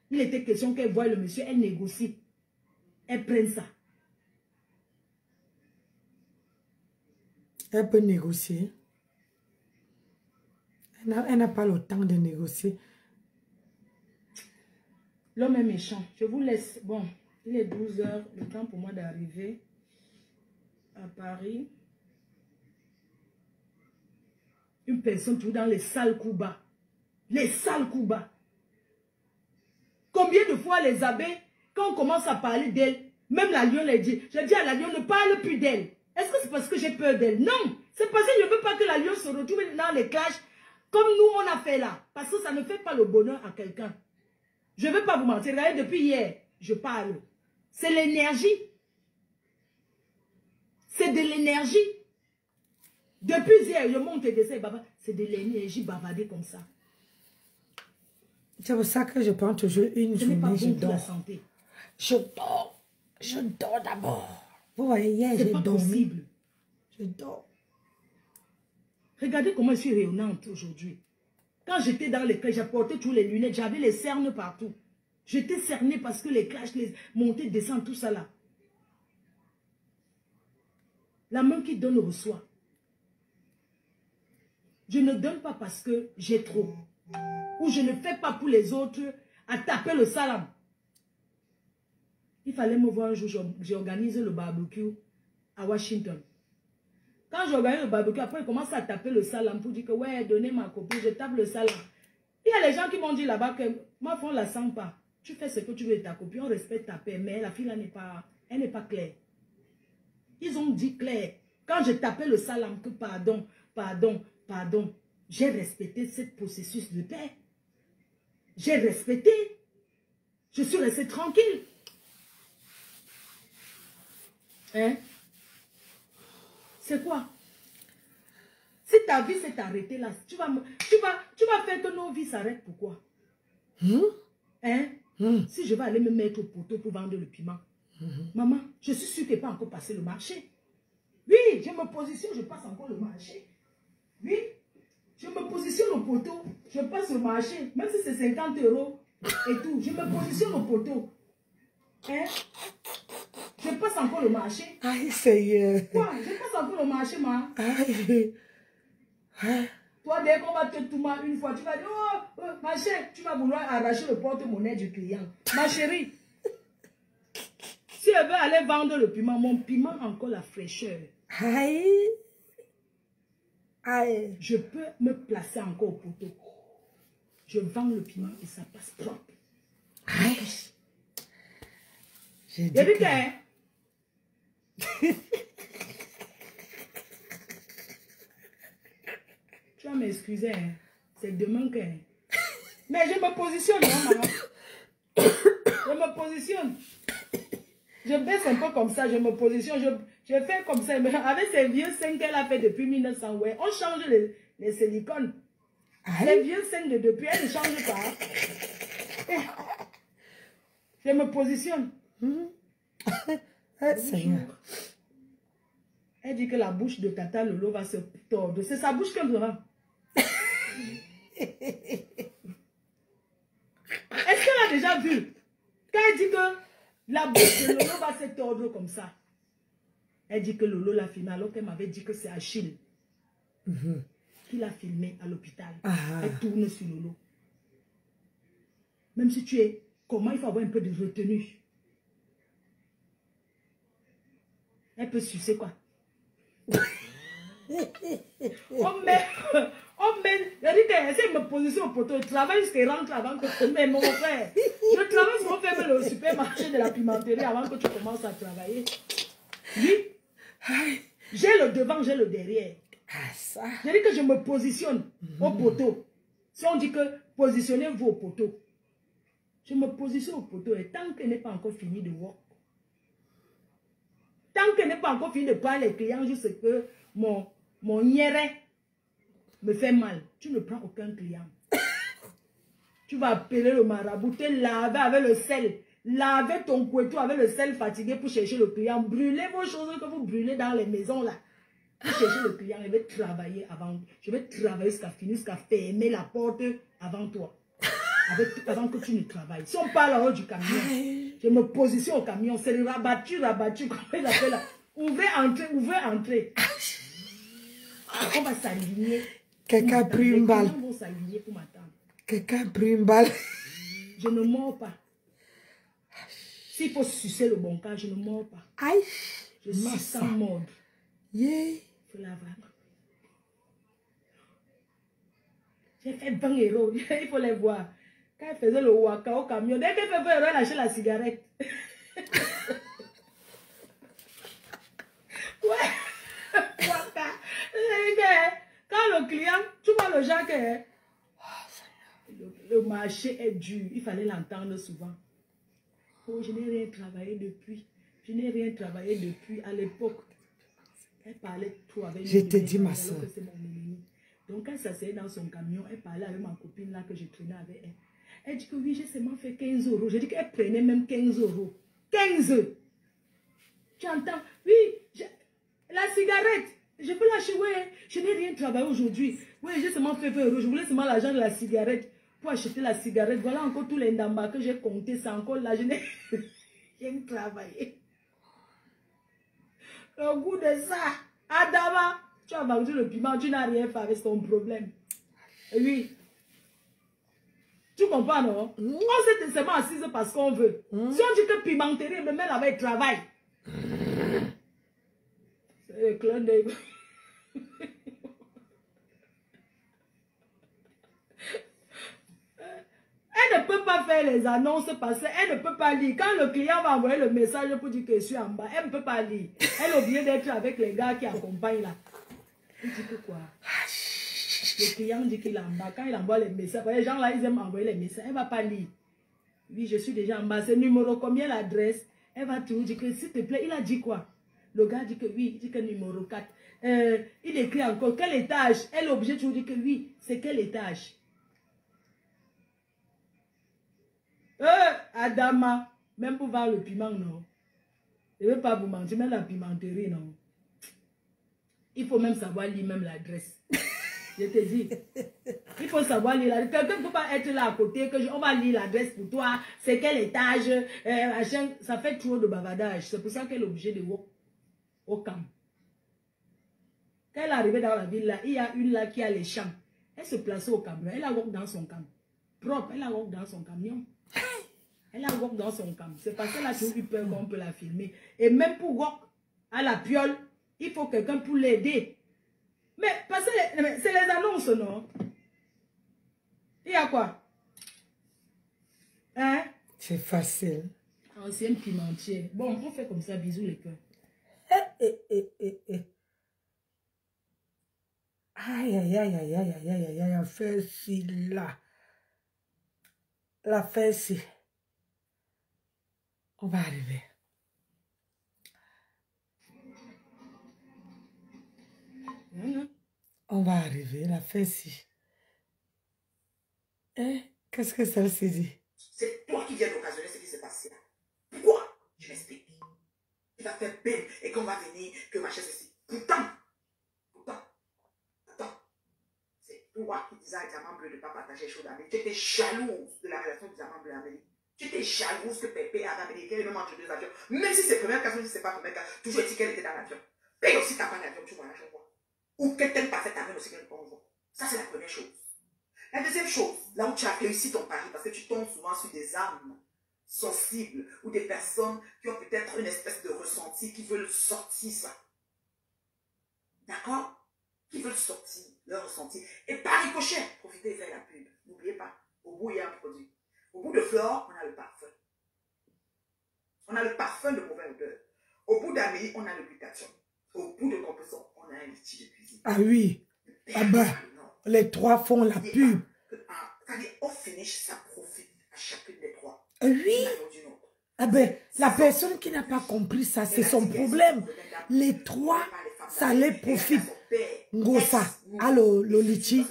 Il était question qu'elle voie le monsieur, elle négocie. Elle prenne ça. Elle peut négocier. Elle n'a pas le temps de négocier. L'homme est méchant. Je vous laisse. Bon, il est 12 h. Le temps pour moi d'arriver à Paris. Une personne trouve dans les sales coups bas. Les sales coups bas. Combien de fois les abbés, quand on commence à parler d'elle, même la Lyon l'a dit. Je dis à la Lyon, ne parle plus d'elle. Est-ce que c'est parce que j'ai peur d'elle? Non. C'est parce que je ne veux pas que la Lyon se retrouve dans les clashs comme nous on a fait là. Parce que ça ne fait pas le bonheur à quelqu'un. Je ne veux pas vous mentir. Regardez, depuis hier, je parle. C'est l'énergie. C'est de l'énergie. Depuis hier, je monte et descends. C'est de l'énergie bavardée comme ça. C'est pour ça que je prends toujours une journée, je dors. La santé. Je dors. Je dors d'abord. Vous voyez, hier, j'ai dormi. Possible. Je dors. Regardez comment je suis rayonnante aujourd'hui. Quand j'étais dans l'école, j'apportais tous les lunettes, j'avais les cernes partout. J'étais cernée parce que les clashs, les montées, descendent, tout ça là. La main qui donne reçoit. Je ne donne pas parce que j'ai trop. Ou je ne fais pas pour les autres à taper le salam. Il fallait me voir un jour, j'ai organisé le barbecue à Washington. Quand j'organise le barbecue, après, il commence à taper le salam pour dire que, ouais, donnez ma copine, je tape le salam. Il y a les gens qui m'ont dit là-bas que, ma fille, on ne la sent pas. Tu fais ce que tu veux de ta copine, on respecte ta paix, mais la fille, là, elle n'est pas claire. Ils ont dit clair. Quand je tapais le salam, que pardon, pardon, pardon, j'ai respecté ce processus de paix. J'ai respecté. Je suis restée tranquille. Hein? C'est quoi? Si ta vie s'est arrêtée là, tu vas faire que nos vies s'arrêtent. Pourquoi? Hein? Si je vais aller me mettre au poteau pour vendre le piment. Maman, je suis sûre qu'elle n'a pas encore passé le marché. Oui, je me positionne, je passe encore le marché. Oui, je me positionne au poteau, je passe le marché. Même si c'est 50 € et tout, je me positionne au poteau. Hein? Je passe encore le marché. Aïe, Seigneur. Quoi? Je passe encore le marché, ma. Aïe. Toi, dès qu'on va te tout une fois, tu vas dire, oh, ma chérie, tu vas vouloir arracher le porte-monnaie du client. Ma chérie, si elle veut aller vendre le piment, mon piment a encore la fraîcheur. Aïe. Aïe. Je peux me placer encore au poteau. Je vends le piment et ça passe propre. Aïe. J'ai dit que... hein? Tu vas m'excuser, hein? C'est demain que... Mais je me positionne, non, maman? Je me positionne. Je baisse un peu comme ça, je me positionne. Je fais comme ça. Avec ces vieux seins qu'elle a fait depuis 1900, ouais, on change les silicones. Les vieux seins de depuis, elle ne change pas. Je me positionne. Elle dit que la bouche de Tata Lolo va se tordre. C'est sa bouche qu'elle aura. Est-ce qu'elle a déjà vu? Quand elle dit que la bouche de Lolo va se tordre comme ça. Elle dit que Lolo l'a filmé alors qu'elle m'avait dit que c'est Achille qui l'a filmé à l'hôpital. Elle tourne sur Lolo. Même si tu es... Comment il faut avoir un peu de retenue? Elle peut sucer quoi? On met, elle dit qu'elle essaie de me positionner au poteau. Je travaille jusqu'à rentrer avant que tu mais mon frère. Je travaille sur mon frère le supermarché de la pimenterie avant que tu commences à travailler. Oui. J'ai le devant, j'ai le derrière. Je dis que je me positionne au poteau. Si on dit que positionnez-vous au poteau. Je me positionne au poteau et tant qu'elle n'est pas encore fini de work. Tant qu'elle n'est pas encore fini de parler les clients, juste que mon niéré me fait mal. Tu ne prends aucun client. Tu vas appeler le marabout, te laver avec le sel. Laver ton couteau avec le sel fatigué pour chercher le client. Brûlez vos choses que vous brûlez dans les maisons là. Pour chercher le client, je vais travailler avant. Je vais travailler jusqu'à finir, jusqu'à fermer la porte avant toi. Avant que tu ne travailles. Si on parle en haut du camion, je me positionne au camion, c'est le rabattu, comment il appelle là. Ouvrez, entrez. On va s'aligner. Quelqu'un a pris une balle. Les clients vont s'aligner pour m'attendre. Quelqu'un a pris une balle. Je ne mords pas. S'il faut sucer le bon cas, je ne mords pas. Aïe. Je suis sans mordre. Yeah. Faut la vendre. J'ai fait 20 €. Il faut les voir. Quand elle faisait le waka au camion, dès qu'elle fait 20 €, elle achète la cigarette. Ouais. Waka. Quand le client, tu vois le genre que... le marché est dur. Il fallait l'entendre souvent. Oh, je n'ai rien travaillé depuis. Je n'ai rien travaillé depuis. À l'époque, elle parlait tout avec Je te dis, ma soeur. Donc, quand elle s'asseyait dans son camion, elle parlait avec ma copine là que je traînais avec elle. Elle dit que oui, j'ai seulement fait 15 euros. Je dis qu'elle prenait même 15 euros. 15! Tu entends? Oui, la cigarette. Je peux lâcher, oui. Je n'ai rien travaillé aujourd'hui. Oui, j'ai seulement fait 20 euros. Je voulais seulement l'argent de la cigarette pour acheter la cigarette. Voilà encore tous les ndamba que j'ai compté. C'est encore là. Je n'ai rien travaillé. Le goût de ça. Adama, tu as vendu le piment. Tu n'as rien fait avec ton problème. Et oui. Tu comprends, non? On s'est seulement assise parce qu'on veut. Si on dit que pimenterie, me met là-bas, il travaille. C'est le clin d'œil. Elle ne peut pas faire les annonces parce qu'elle ne peut pas lire. Quand le client va envoyer le message pour dire que je suis en bas, elle ne peut pas lire. Elle est obligée d'être avec les gars qui accompagnent là. Il dit que quoi? Le client dit qu'il est en bas. Quand il envoie les messages, les gens là, ils aiment envoyer les messages. Elle ne va pas lire. Oui, je suis déjà en bas. C'est numéro combien l'adresse? Elle va toujours dire que s'il te plaît, il a dit quoi? Le gars dit que oui, il dit que numéro 4. Il écrit encore quel étage? Elle est obligée de dire que oui, c'est quel étage? Adama, même pour voir le piment, non. Je ne veux pas vous mentir, même la pimenterie, non. Il faut même savoir lire même l'adresse. Je te dis. Il faut savoir lire l'adresse. Quelqu'un ne peut pas être là à côté, on va lire l'adresse pour toi. C'est quel étage? Ça fait trop de bavardage. C'est pour ça qu'elle est obligée de walk au camp. Quand elle est arrivée dans la ville, là, il y a une là qui a les champs. Elle se plaçait au camion. Elle a walk dans son camp. Propre, elle a walk dans son camion. Elle a walk dans son camp. C'est parce qu'elle a toujours eu peur qu'on peut la filmer. Et même pour walk à la piole, il faut quelqu'un pour l'aider. Mais parce que c'est les annonces, non? Il y a quoi? Hein? C'est facile. Ancienne pimentière. Bon, on fait comme ça, bisous les cœurs. Aïe, aïe, aïe, aïe, aïe, aïe, aïe, aïe, aïe, affaire ci, là. L'affaire ci. On va arriver. On va arriver, l'affaire ci. Qu'est-ce que ça s'est dit? C'est toi qui viens d'occasionner ce qui s'est passé là. Pourquoi? Je m'explique. Tu vas faire peine et qu'on va venir, que ma chaise ici. Pourtant, c'est toi qui disais à Diamant Bleu de ne pas partager les choses d'Amélie. Tu étais jalouse de la relation de Diamant Bleu et Amélie. Tu étais jalouse que Pépé avait Amélie, qu'elle est même entre deux avions. Même si c'est première cas, même si c'est pas première cas, toujours dit qu'elle était dans l'avion. Paye aussi ta part d'avion, tu vois là, je vois. Ou que t'aimes pas faire ta main aussi qu'elle ne prend. Ça, c'est la première chose. La deuxième chose, là où tu as réussi ton pari, parce que tu tombes souvent sur des âmes sensibles ou des personnes qui ont peut-être une espèce de ressenti, qui veulent sortir ça. D'accord? Qui veulent sortir leur ressenti. Et par ricochet, profitez et faites la pub. N'oubliez pas, au bout, il y a un produit. Au bout de Flore, on a le parfum. On a le parfum de mauvaise odeur. Au bout d'Amélie, on a l'application. Au bout de Compression, on a un liquide de cuisine. Ah oui. Ah ben, les trois font la pub. C'est-à-dire, au finish, ça profite à chacune des trois. Oui. Ah ben, la personne qui n'a pas compris ça, c'est son problème. Les trois, ça les profite. Ngosa, allo, Lolichi,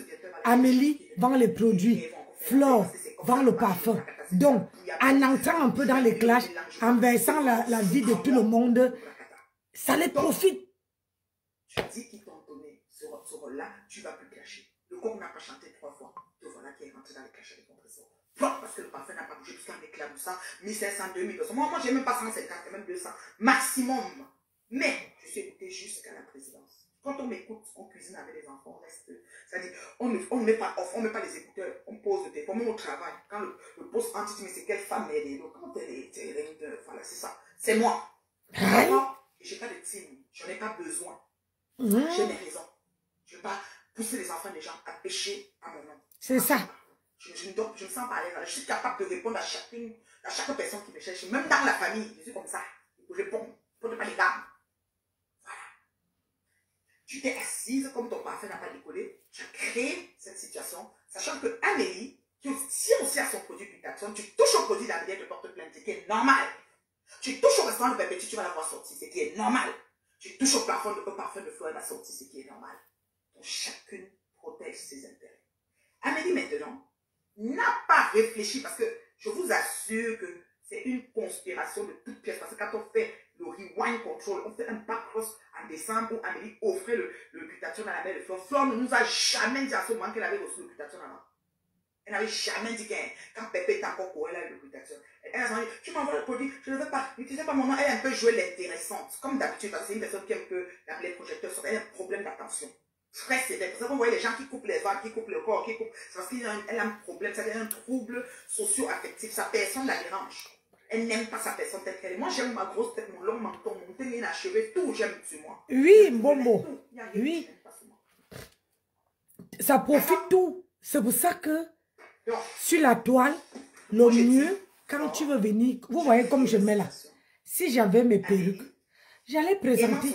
Amélie vend les produits. Flore vend le parfum. Donc, en entrant un peu dans les clashs, en versant la vie de tout le monde, ça les profite. Tu dis qu'ils t'ont donné ce rôle-là, tu ne vas plus clasher. Le coq n'a pas chanté 3 fois. Te voilà qui est rentré dans les clashs des compresseurs. Parce que le parfum n'a pas bougé jusqu'à un éclat de ça. 1500, 2200. Moi, j'ai même pas 150, même 200. Maximum. Mais je suis écouté jusqu'à la présidence. Quand on m'écoute, on cuisine avec les enfants, on reste. C'est-à-dire, on ne met pas off, on ne met pas les écouteurs, on pose le téléphone, même au travail. Quand le poste anti, mais c'est quelle femme elle est. Donc, quand elle est, voilà, c'est ça. C'est moi. D'accord? Et je n'ai pas de team. Je n'en ai pas besoin. J'ai mes raisons. Je ne vais pas pousser les enfants des gens à pécher à mon nom. C'est ça. Je me sens pas à l'aise. Je suis capable de répondre à chaque personne qui me cherche. Même dans la famille, je suis comme ça. Je réponds. Pour ne pas les gammes. Voilà. Tu t'es assise, comme ton parfum n'a pas décollé. Tu as créé cette situation, sachant que Amélie Si on sert son produit Glutathione, tu touches au produit d'Amélie, elle te porte plainte, ce qui est normal. Tu touches au restaurant de Pépéti, tu vas la voir sortir, ce qui est normal. Tu touches au parfum de fleurs, elle va sortir, ce qui est normal. Donc chacune protège ses intérêts. Amélie maintenant n'a pas réfléchi parce que je vous assure que c'est une conspiration de toutes pièces. Parce que quand on fait le rewind control, on fait un back-cross en décembre où Amélie offrait le Glutathione à la mère de Flore. Flore ne nous a jamais dit à ce moment qu'elle avait reçu le Glutathione avant. Elle n'avait jamais dit que quand Pépé est encore pour elle a le Glutathione. Elle a dit, tu m'envoies le produit, je ne veux pas, n'utilisez pas mon nom. Elle a un peu joué l'intéressante. Comme d'habitude, parce que c'est une personne qui aime que l'appeler projecteur, elle a un problème d'attention. Très sévère. Vous voyez les gens qui coupent les ventres, qui coupent le corps, qui coupent. C'est parce qu'elle a un problème, ça devient un trouble socio-affectif. Sa personne la dérange. Elle n'aime pas sa personne telle qu'elle est. Moi, j'aime ma grosse tête, mon long menton, mon tenue à cheveux, tout, j'aime sur moi. Oui, Bombo. Oui. Ça profite tout. C'est pour ça que sur la toile, le mieux, quand tu veux venir, vous voyez comme je mets là. Si j'avais mes perruques, j'allais présenter.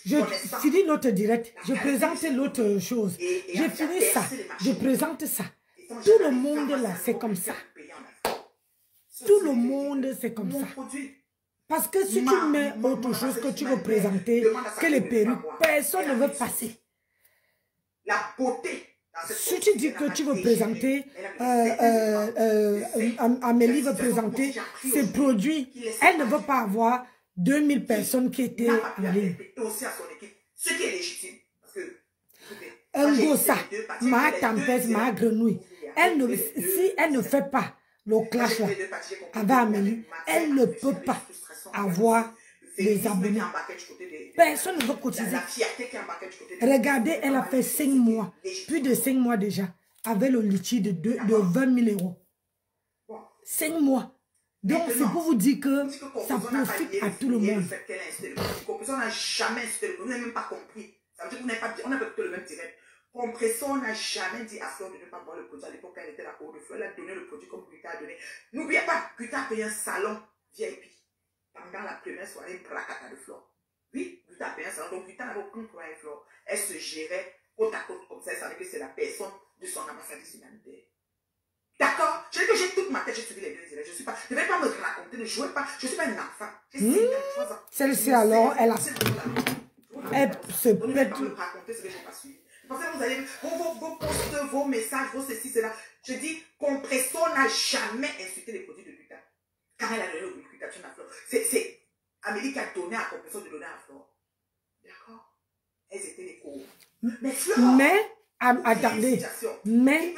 Je finis notre direct, je présente l'autre chose. Je finis ça, je présente ça. Tout le monde là, c'est comme ça. Tout le monde, c'est comme ça. Parce que si tu mets autre chose que tu veux présenter, que les perruques, personne ne veut passer. La beauté. Si tu dis que tu veux présenter, Amélie veut présenter ses produits, elle ne veut pas avoir 2000 personnes qui étaient en ligne. Ce qui est légitime. Un gossa, ma tempête, ma grenouille. Si elle ne fait pas le clash là, avec Amélie, elle ne peut pas avoir les abonnés. Personne ne veut cotiser. Regardez, elle a fait 5 mois, plus de 5 mois déjà, avec le liquide de 20 000 euros. 5 mois. Donc, c'est pour vous dire que ça profite à tout le monde. Compressor n'a jamais insisté, vous n'avez même pas compris. Ça veut dire que vous n'avez pas dit, on n'a pas écouté le même direct. Compressor n'a jamais dit à Flore de ne pas boire le produit. À l'époque, elle était la cour de Flore, elle a donné le produit comme Guta a donné. N'oubliez pas, Guta a payé un salon VIP pendant la première soirée bracata de Flore. Oui, Guta a payé un salon, donc Guta n'avait aucun problème avec Flore. Elle se gérait côte à côte comme ça, elle savait que c'est la personne de son ambassadrice humanitaire. D'accord? Je dis que j'ai toute ma tête, j'ai suivi les deux directs. Je ne vais pas me raconter, ne jouez pas. Je ne suis pas une enfant. J'ai 53 ans. Celle-ci alors, elle a... Elle se pète. Ne vais pas me raconter ce que je n'ai pas suivi. Parce que vous allez... Vos posts, vos messages, vos ceci, cela. Je dis, Compressor n'a jamais insulté les produits de Guta. Car elle a donné le Glutathione à Flore. C'est Amélie qui a donné à Compressor de donner à Flore. D'accord? Elles étaient les cours. Mais Flore... attendez. Mais...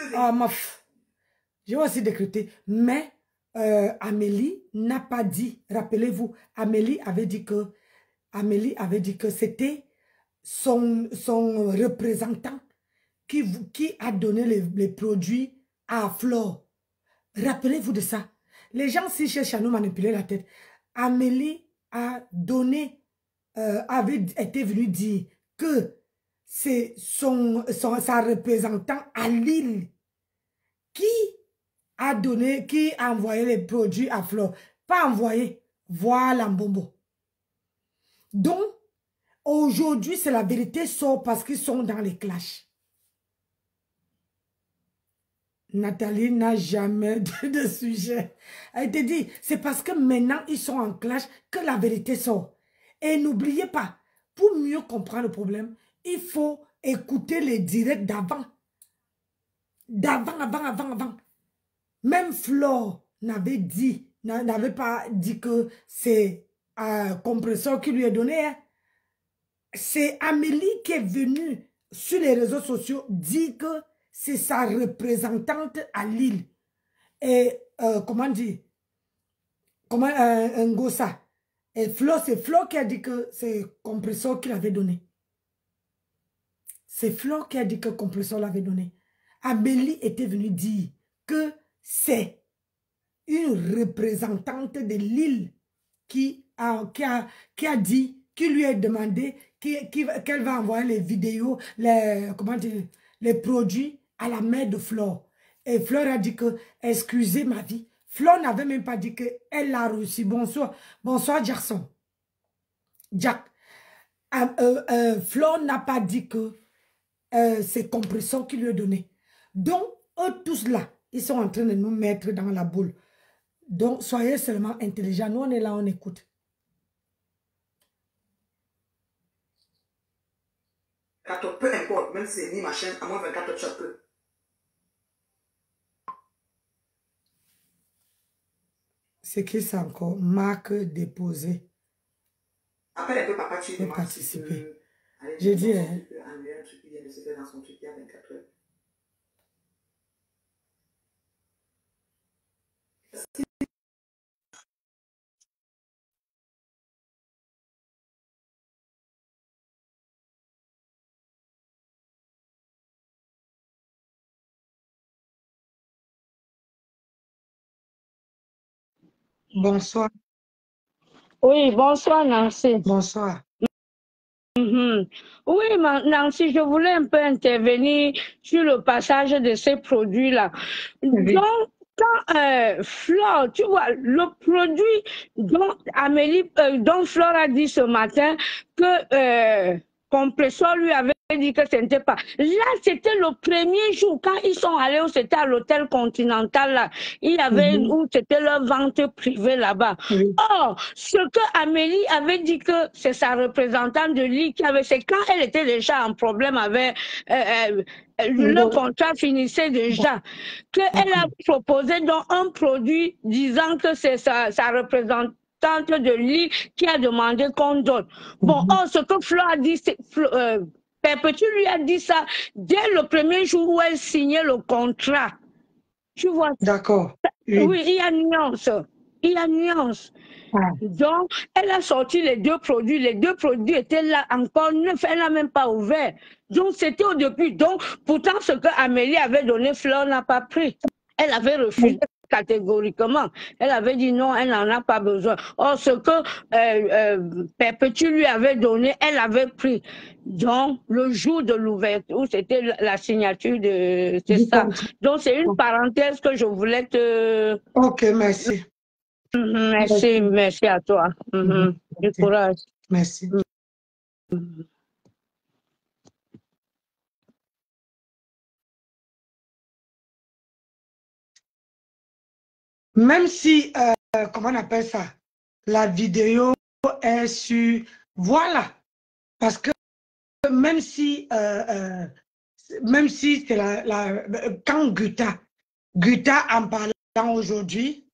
je vais aussi décrypter. Mais Amélie n'a pas dit, rappelez-vous, Amélie avait dit que c'était son représentant qui a donné les produits à Flore. Rappelez-vous de ça. Les gens si cherchent à nous manipuler la tête. Amélie a donné, avait été venue dire que c'est sa représentant à Lille qui a donné, qui a envoyé les produits à Flore. Pas envoyé. Voilà, Mbombo. Donc, aujourd'hui, c'est la vérité sort parce qu'ils sont dans les clashs. Nathalie n'a jamais de sujet. Elle te dit, c'est parce que maintenant, ils sont en clash que la vérité sort. Et n'oubliez pas, pour mieux comprendre le problème, il faut écouter les directs d'avant. Avant. Même Flore n'avait pas dit que c'est Compressor qui lui a donné. Hein. C'est Amélie qui est venue sur les réseaux sociaux dire que c'est sa représentante à Lille. Et comment dire? Comment un gossa? Et Flore, c'est Flore qui a dit que c'est Compressor qui l'avait donné. C'est Flore qui a dit que Compressor l'avait donné. Amélie était venue dire que c'est une représentante de Lille qui a dit, qui lui a demandé qu'elle va envoyer les vidéos, les produits à la mère de Flore. Et Flore a dit que, excusez ma vie, Flore n'avait même pas dit qu'elle l'a reçu. Bonsoir, Jackson. Jack. Flore n'a pas dit que c'est Compressor qui lui a donné. Donc, eux tous là, Ils sont en train de nous mettre dans la boule. Donc, soyez seulement intelligents. Nous, on est là, on écoute. Peu importe, même si c'est ni ma chaîne, à moins 24 heures, tu peux. C'est qui ça encore? Marque déposée. Après, un peu, papa, tu peux participer. Je dis, un truc qui vient de se faire dans son truc il y a 24 heures. Bonsoir. Oui, bonsoir Nancy. Bonsoir. Oui, Nancy, je voulais un peu intervenir sur le passage de ces produits-là. Oui. Donc, quand Flore, tu vois, le produit dont Amélie, dont Flore a dit ce matin que Compressor lui avait dit que ce n'était pas. Là, c'était le premier jour quand ils sont allés, c'était à l'hôtel Continental, là. Il y avait où c'était leur vente privée là-bas. Oui. Or, ce que Amélie avait dit que c'est sa représentante de lit qui avait, c'est quand elle était déjà en problème avec le contrat finissait déjà, qu'elle a proposé donc un produit disant que c'est sa représentante de lit qui a demandé qu'on donne. Bon, or, ce que Flo a dit, Perpétue lui a dit ça dès le premier jour où elle signait le contrat. Tu vois? D'accord. Oui, il y a nuance. Il y a nuance. Ah. Donc, elle a sorti les deux produits. Les deux produits étaient là encore neufs. Elle n'a même pas ouvert. Donc, c'était au début. Donc, pourtant, ce que Amélie avait donné, Fleur n'a pas pris. Elle avait refusé catégoriquement. Elle avait dit non, elle n'en a pas besoin. Or, ce que Perpétue lui avait donné, elle avait pris. Donc, le jour de l'ouverture, c'était la signature de... C'est ça. Donc, c'est une parenthèse que je voulais te... Ok, merci. Merci, merci à toi. Du courage. Merci. Même si, comment on appelle ça, la vidéo est sur... Voilà. Parce que même si c'est quand Guta en parlant aujourd'hui,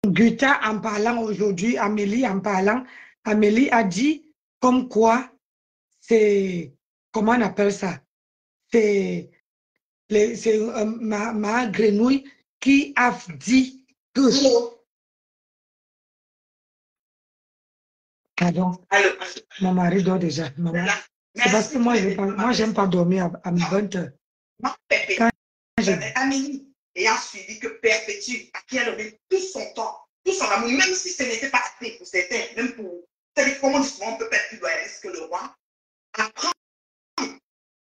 Guta en parlant aujourd'hui, Amélie en parlant, Amélie a dit comme quoi c'est, comment on appelle ça, c'est ma grenouille qui a dit que... Pardon. Mon mari dort déjà. C'est parce que moi, j'aime pas dormir à 20 heures. Amélie, ayant suivi que Perpétue, à qui elle donné tout son temps, tout son amour, même si ce n'était pas assez pour certains, même pour... C'est-à-dire comment on peut être plus loyaliste que le roi, apprend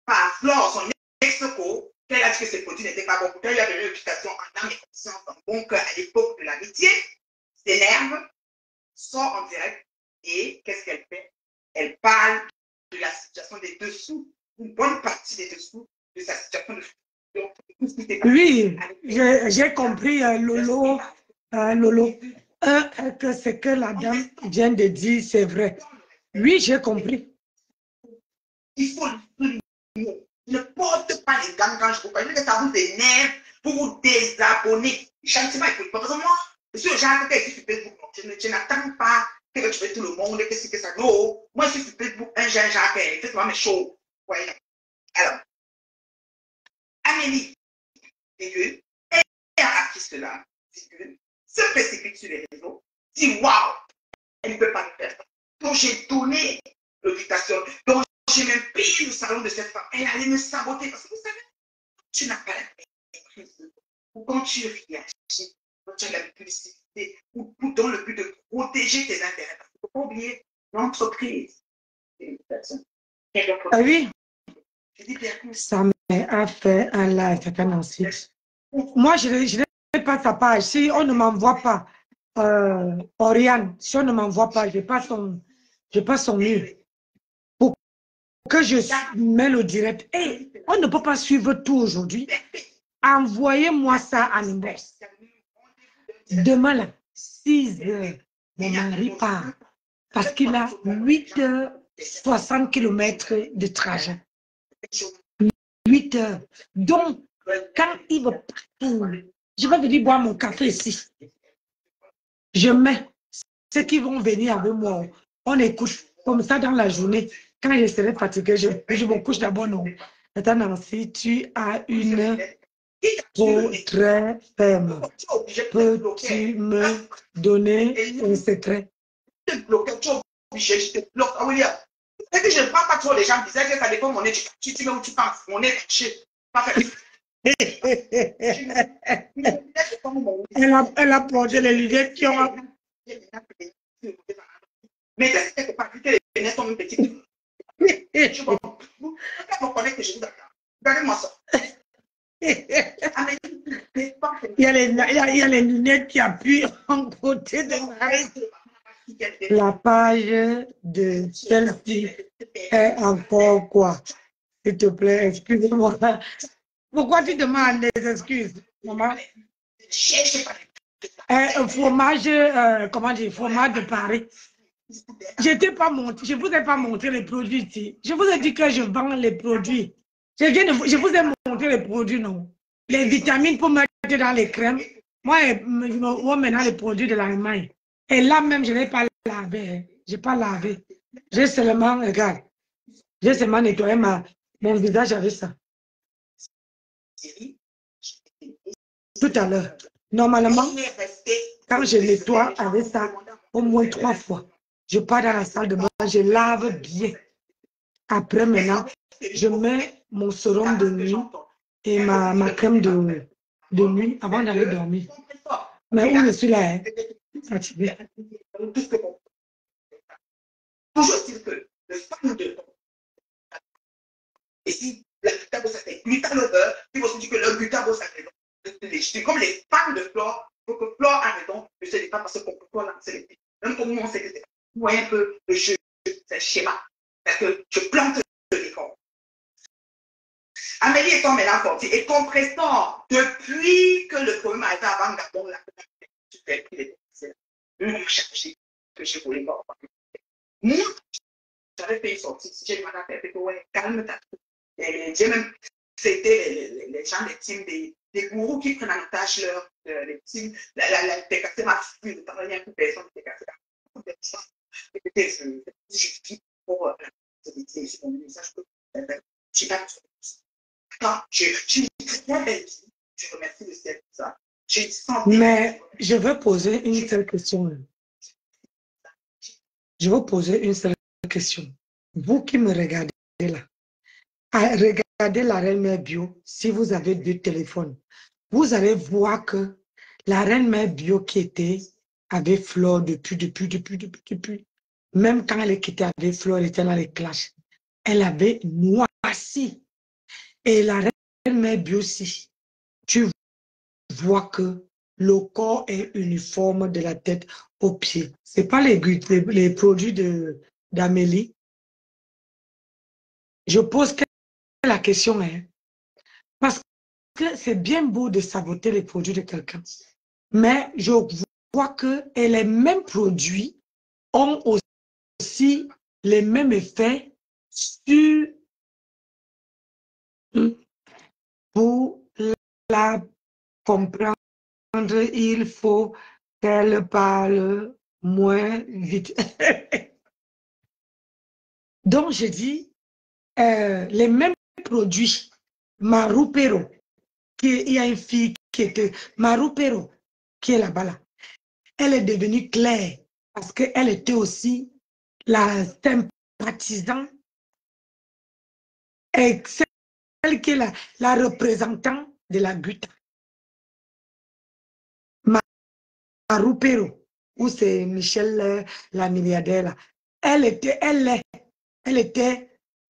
par Flore, son ex-co, qu'elle a dit que ses produits n'étaient pas bons, pour qu'elle lui a donné l'éducation en âme et conscience, en bon cœur à l'époque de l'amitié, s'énerve, sort en direct, et qu'est-ce qu'elle fait? Elle parle de la situation des dessous, une bonne partie des dessous de sa situation de... Oui, j'ai compris, Lolo, que ce que la dame vient de dire, c'est vrai. Oui, j'ai compris. Il faut ne porte pas les gants quand je vous parle, que ça vous énerve, pour vous désabonner. Chantiment, écoute, par exemple, moi, je suis le genre qui est sur Facebook, je n'attends pas que tu fais tout le monde, que c'est que ça. Non, moi, je suis sur Facebook, un jeune genre qui est fait mes shows. Voyez. Alors, Amélie, et un artiste là, se précipite sur les réseaux, dit waouh, elle ne peut pas me faire ça. Donc j'ai donné l'auditation, donc j'ai même payé le salon de cette femme. Elle allait me saboter parce que vous savez, tu n'as pas la maîtrise. Ou quand tu réagis, quand tu as la publicité, ou dans le but de protéger tes intérêts. Parce qu'il ne faut pas oublier l'entreprise. Ah oui, ça m'a fait un live avec un ancien. Moi, je n'ai pas sa page. Si on ne m'envoie pas, Oriane, si on ne m'envoie pas, je n'ai pas son mur. que je mets le direct. Et on ne peut pas suivre tout aujourd'hui. Envoyez-moi ça à l'inbox. Demain, là, 6 heures, mon mari part. Parce qu'il a 8 heures, 60 km de trajet. 8 heures. Donc, quand il va partir, je vais venir boire mon café ici. Je mets ceux qui vont venir avec moi. On écoute comme ça dans la journée. Quand je serai fatiguée, je me couche d'abord. Non. Attends, si tu as une peau très ferme, peux-tu me donner un secret? Et que je ne prends pas trop les gens disaient que ça dépend de mon nez. Tu mets où tu penses. Mon nez caché. Elle a porté les lunettes qui ont... Mais quelque part, que les lunettes sont petites. Je me connais que je vous attends. Regardez-moi ça. Il y a les lunettes qui appuient en côté de Marie. La page de celle-ci est encore quoi? S'il te plaît, excuse-moi. Pourquoi tu demandes des excuses, maman? Un fromage, comment dire, fromage de Paris. Je vous ai pas montré les produits ici. Je vous ai dit que je vends les produits. Je vous ai montré les produits, non? Les vitamines pour mettre dans les crèmes. Moi, je vois maintenant les produits de l'Allemagne. Et là même, je n'ai pas lavé. Je n'ai pas lavé. J'ai seulement, regarde, j'ai seulement nettoyé mon visage avec ça. Tout à l'heure. Normalement, quand je nettoie avec ça, au moins 3 fois, je pars dans la salle de bain, je lave bien. Après, maintenant, je mets mon sérum de nuit et ma crème de nuit avant d'aller dormir. Mais où je suis là, hein? Fatiguée. Toujours dire que le fan de et si la glutamose c'est gluten au beurre, puis aussi dire que le glutamose c'est comme les fans de Flore, pour que Flore a raison, je ne sais pas parce qu'on peut pas lancer les pieds. Même comme nous on sait que c'est. Vous voyez un peu le jeu, c'est le schéma. Parce que je plante le décor. Amélie étant maintenant sortie et compressant, depuis que le problème a été avant Gabon, là, je fais plus les décès. Le chargé que je voulais voir. Moi, j'avais fait une sortie, si j'ai demandé à faire, ouais, calme ta troupe. J'ai même, c'était les gens des teams, des gourous qui prennent en otage les teams, t'es cassé ma fille, de parler à une personne, t'es cassé je dis pour c'est mon message que j'ai pas j'ai une très belle vie, je remercie le ciel pour ça. Mais je veux poser une seule question. Je veux poser une seule question. Vous qui me regardez là, regardez la Reine Mère Bio, si vous avez 2 téléphones, vous allez voir que la Reine Mère Bio qui était avec Flore depuis, même quand elle quittait avec Flore, elle était dans les clashs, elle avait noirci. Et la Reine Mère Bio aussi, tu vois que le corps est uniforme de la tête aux pieds. Ce n'est pas les produits d'Amélie. Je pose la question, hein, parce que c'est bien beau de saboter les produits de quelqu'un. Mais je vois que les mêmes produits ont aussi les mêmes effets sur... Pour la comprendre, il faut qu'elle parle moins vite. Donc, je dis, les mêmes produits, Marupero, il y a une fille qui était, Marupero, qui est là-bas, là. Elle est devenue claire parce qu'elle était aussi la sympathisante et celle qui est la représentante de la Guta. Marupero, où c'est Michel, la milliardaire, là. Elle était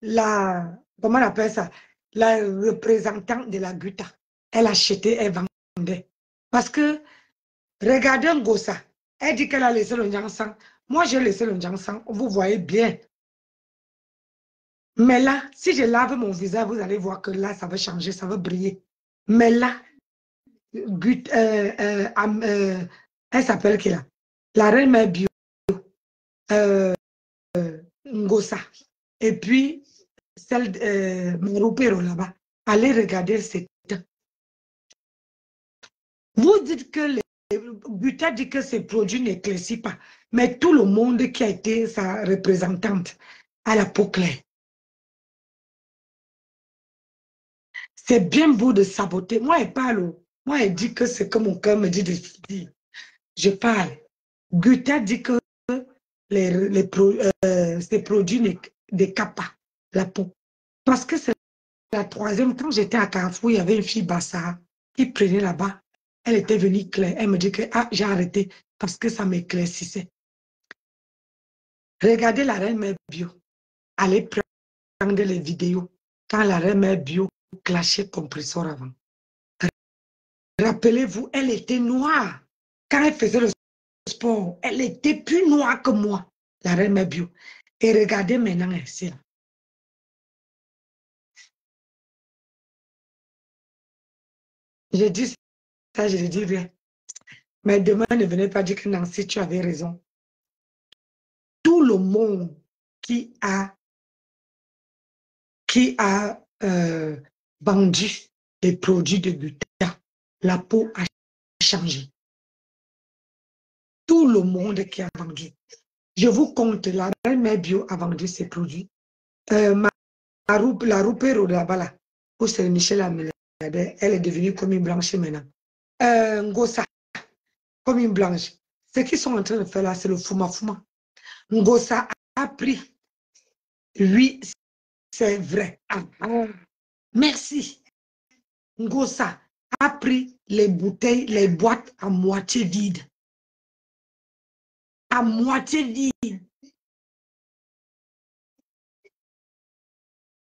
la, comment on appelle ça, la représentante de la Guta. Elle achetait, elle vendait. Parce que, regardez Ngosa, elle dit qu'elle a laissé le Nyansan. Moi, j'ai laissé le Nyansan. Vous voyez bien. Mais là, si je lave mon visage, vous allez voir que là, ça va changer, ça va briller. Mais là, elle s'appelle qui là? La reine mère bio, Ngosa. Et puis, celle de Maroupero là-bas. Allez regarder cette. Vous dites que Buta dit que ces produits n'éclaircissent pas. Mais tout le monde qui a été sa représentante à la peau claire. C'est bien beau de saboter. Moi, elle parle. Moi, elle dit que c'est comme mon cœur me dit de dire. Je parle. Buta dit que ces produits ne capent pas la peau. Parce que c'est la troisième. Quand j'étais à Carrefour, il y avait une fille Bassa qui prenait là-bas. Elle était venue claire. Elle me dit que j'ai arrêté parce que ça m'éclaircissait. Regardez la reine mère bio. Allez prendre les vidéos. Quand la reine mère bio clashait compresseur avant. Rappelez-vous, elle était noire. Quand elle faisait le sport, elle était plus noire que moi, la reine mère bio. Et regardez maintenant, c'est là. Je dis ça, je ne dis rien. Mais demain, ne venez pas dire que Nancy, tu avais raison. Tout le monde qui a vendu des produits de Buta, la peau a changé. Tout le monde qui a vendu. Je vous compte, la reine mère bio a vendu ses produits. La roupero là-bas, là, où c'est Michel Amélie, elle est devenue comme une blanche maintenant. Ngosa, comme une blanche. Ce qu'ils sont en train de faire là, c'est le fuma-fuma. Ngosa a pris. Oui, c'est vrai. Merci. Ngosa a pris les bouteilles, les boîtes à moitié vides. À moitié vide.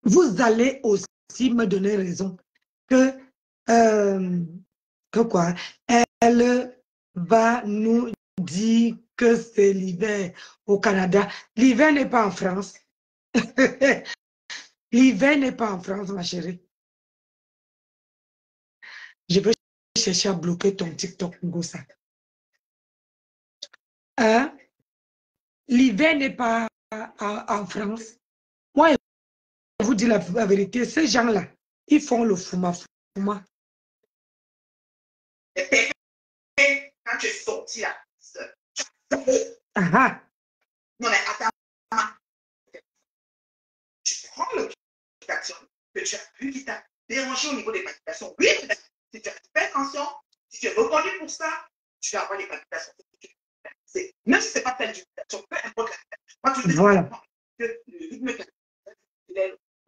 Vous allez aussi me donner raison que quoi? Elle va nous dire que c'est l'hiver au Canada. L'hiver n'est pas en France. L'hiver n'est pas en France, ma chérie. Je vais chercher à bloquer ton TikTok, Ngosa. Hein? L'hiver n'est pas en France. Moi, je vous dis la vérité, ces gens-là, ils font le fuma-fuma. Quand tu es sorti là, non mais attends, tu prends l'application que tu as vu qui t'a dérangé au niveau des palpitations. Oui, si tu as fait attention, si tu es reconnu pour ça, tu vas avoir les palpitations. Même si ce n'est pas telle palpitation, peu importe la. Moi, tu dis voilà. Que le rythme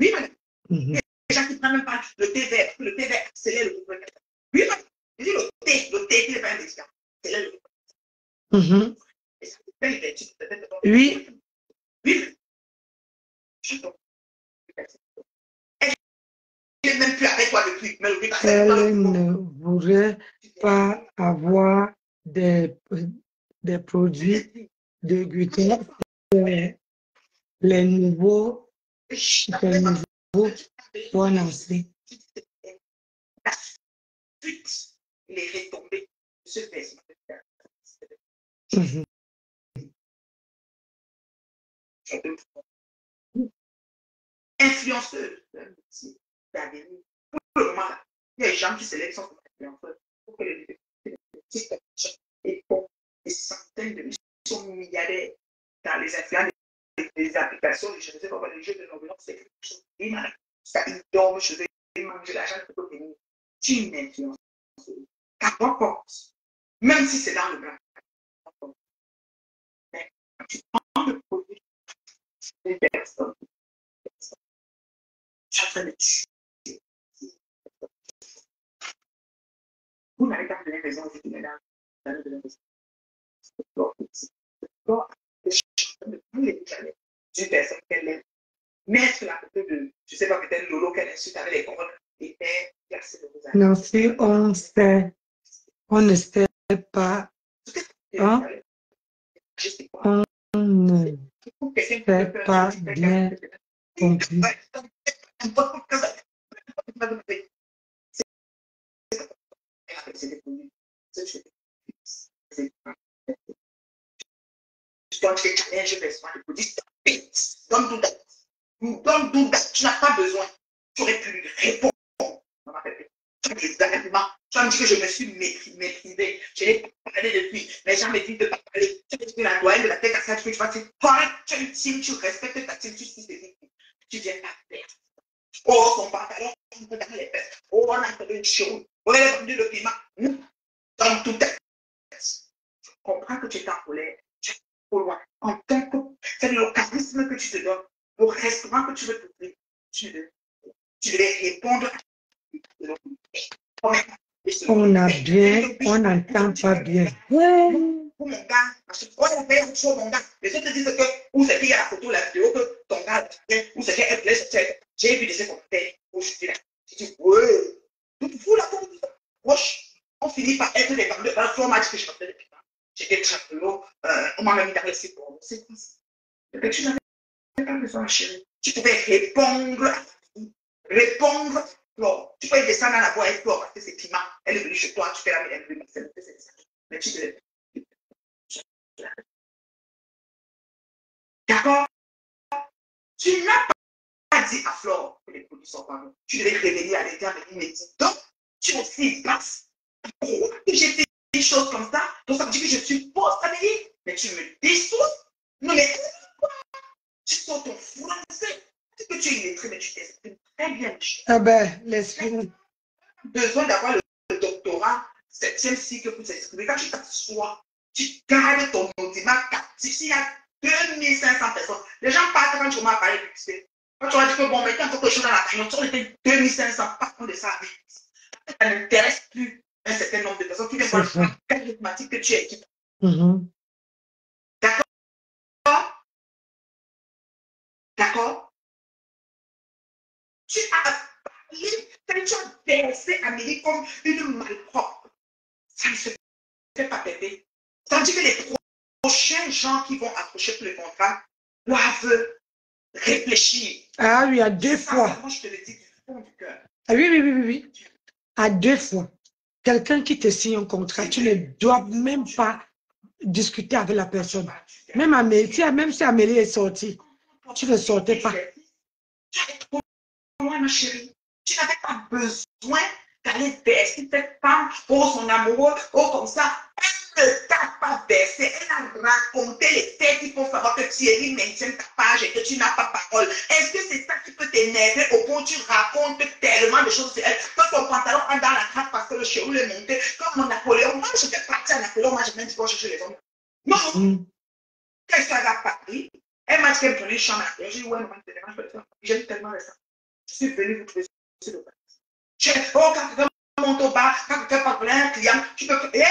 oui, madame. Les gens qui ne prennent même pas le thé vert, le thé vert accélère le rythme. Oui, madame. Je dis le thé qui n'est pas un médicament. C'est le rythme. Oui. Oui. Elle même plus avec toi depuis. Elle ne voudrait pas avoir des produits de gluten. Les nouveaux pour lancer. La suite, les retombées de ce test. Influenceuse. Pour le moment, il y a des gens qui s'élèvent sans influenceurs. Pour que les des centaines de milliers sont milliardaires dans les influences des applications, je ne sais pas, les jeux de l'environnement, c'est quelque chose. Ça, ils dorment, je vais manger l'argent pour venir. Tu es une influenceuse. Qu'à quoi porte, même si c'est dans le blanc. Mais tu prends le produit des personnes. Tu es en train de tuer. Vous n'avez pas donné raison aux études mesdames. Vous n'avez donné raison. C'est pourquoi de tous les canaux d'une personne qu'elle aime. Mettre la photo de, je ne sais pas, peut-être Lolo qu'elle insulte avec les cordes et faire placer le visage. Non, si on ne sait pas, hein? On ne sait pas bien compris. Quand tu challenges personne, il faut dire don't do that. Don't do that. Tu n'as pas besoin. Tu aurais pu lui répondre. Tu vas me dire que je me suis maîtrisée. Je n'ai pas parlé depuis. Les gens me disent de ne pas parler. Tu es la doyenne de la tête à ça. Tu vas dire, tu es ultime, tu respectes ta team, tu viens pas faire. Oh, son pantalon, on peut dans les fesses. Oh, on a fait une chose. On a vendu le piment. Dans tout texte. Je comprends que tu es en colère. Tu es trop loin. En tant que c'est le charisme que tu te donnes, le restaurant que tu veux t'ouvrir, tu devais répondre. On a bien, on n'entend pas bien. Pour mon gars, parce que quand on fait un show, mon gars, les autres disent que, où c'est qu'il y a la photo, la vidéo, que ton gars, où c'est qu'elle blesse, j'ai vu de ces commentaires, où je dis là, je dis, ouais, tout fou là, comme ça. Wesh, on finit par être des bandeurs, dans le floor match que je partais depuis. J'étais très lourd, on m'a même mis dans le site pour c'est quoi ça? Et tu n'avais pas besoin, ma chérie. Tu pouvais répondre, Flore. Tu peux descendre dans la voie avec Flore parce que c'est piment. Elle est venue chez toi, tu fais la meilleure venue, mais tu devais. D'accord? Tu n'as pas dit à Flore que les produits sont pas bons. Tu devais révéler à l'intérieur de l'immédiat. Donc, tu aussi passes. Pourquoi j'ai fait des choses comme ça? Donc, ça veut dire que je suis fausse, Amélie. Mais tu me déçois. Non, mais tu sors ton français. C'est que tu es illettré, mais tu t'exprimes très bien. Ah ben, l'esprit. Besoin d'avoir le doctorat, 7e cycle pour s'exprimer. Quand tu t'assois, tu gardes ton audimat captif. S'il y a 2500 personnes, les gens partent quand tu m'as parlé de quand tu vas dire que bon, maintenant, quelque chose dans la réunion, tu as été 2500, partons de ça. Ça n'intéresse plus un certain nombre de personnes qui viennent voir le charismatique que tu es. D'accord? D'accord? Tu as parlé, tu as versé Amélie comme une malpropre. Ça ne se fait pas péter. Ça veut dire que les prochains gens qui vont accrocher pour le contrat doivent réfléchir. Ah oui, à 2 fois. Moi, je te le dis du fond du cœur. Ah oui. À 2 fois. Quelqu'un qui te signe un contrat, tu ne dois même pas discuter avec la personne. Même Amélie, même si Amélie est sortie, tu ne sortais pas. Tu es trop loin, ma chérie. Tu n'avais pas besoin d'aller verser cette femme pour son amoureux, ou comme ça. Elle ne t'a pas versé. Elle a raconté les faits qu'il faut savoir que Thierry maintient ta page et que tu n'as pas parole. Est-ce que c'est ça qui peut t'énerver au point où tu racontes tellement de choses sur elle? Quand ton pantalon entre dans la craque parce que le cheveu est monté, comme mon Napoléon. Moi, je fais partie à Napoléon. Moi, je viens de chercher les hommes. Non. Qu'est-ce qu'elle a parlé? Elle m'a dit qu'elle prenait le champ. J'ai dit, ouais, j'aime tellement ça. Je suis venu vous trouver sur le bas. Oh, quand tu fais mon bar, quand tu fais pas plein un client, tu peux. Hé,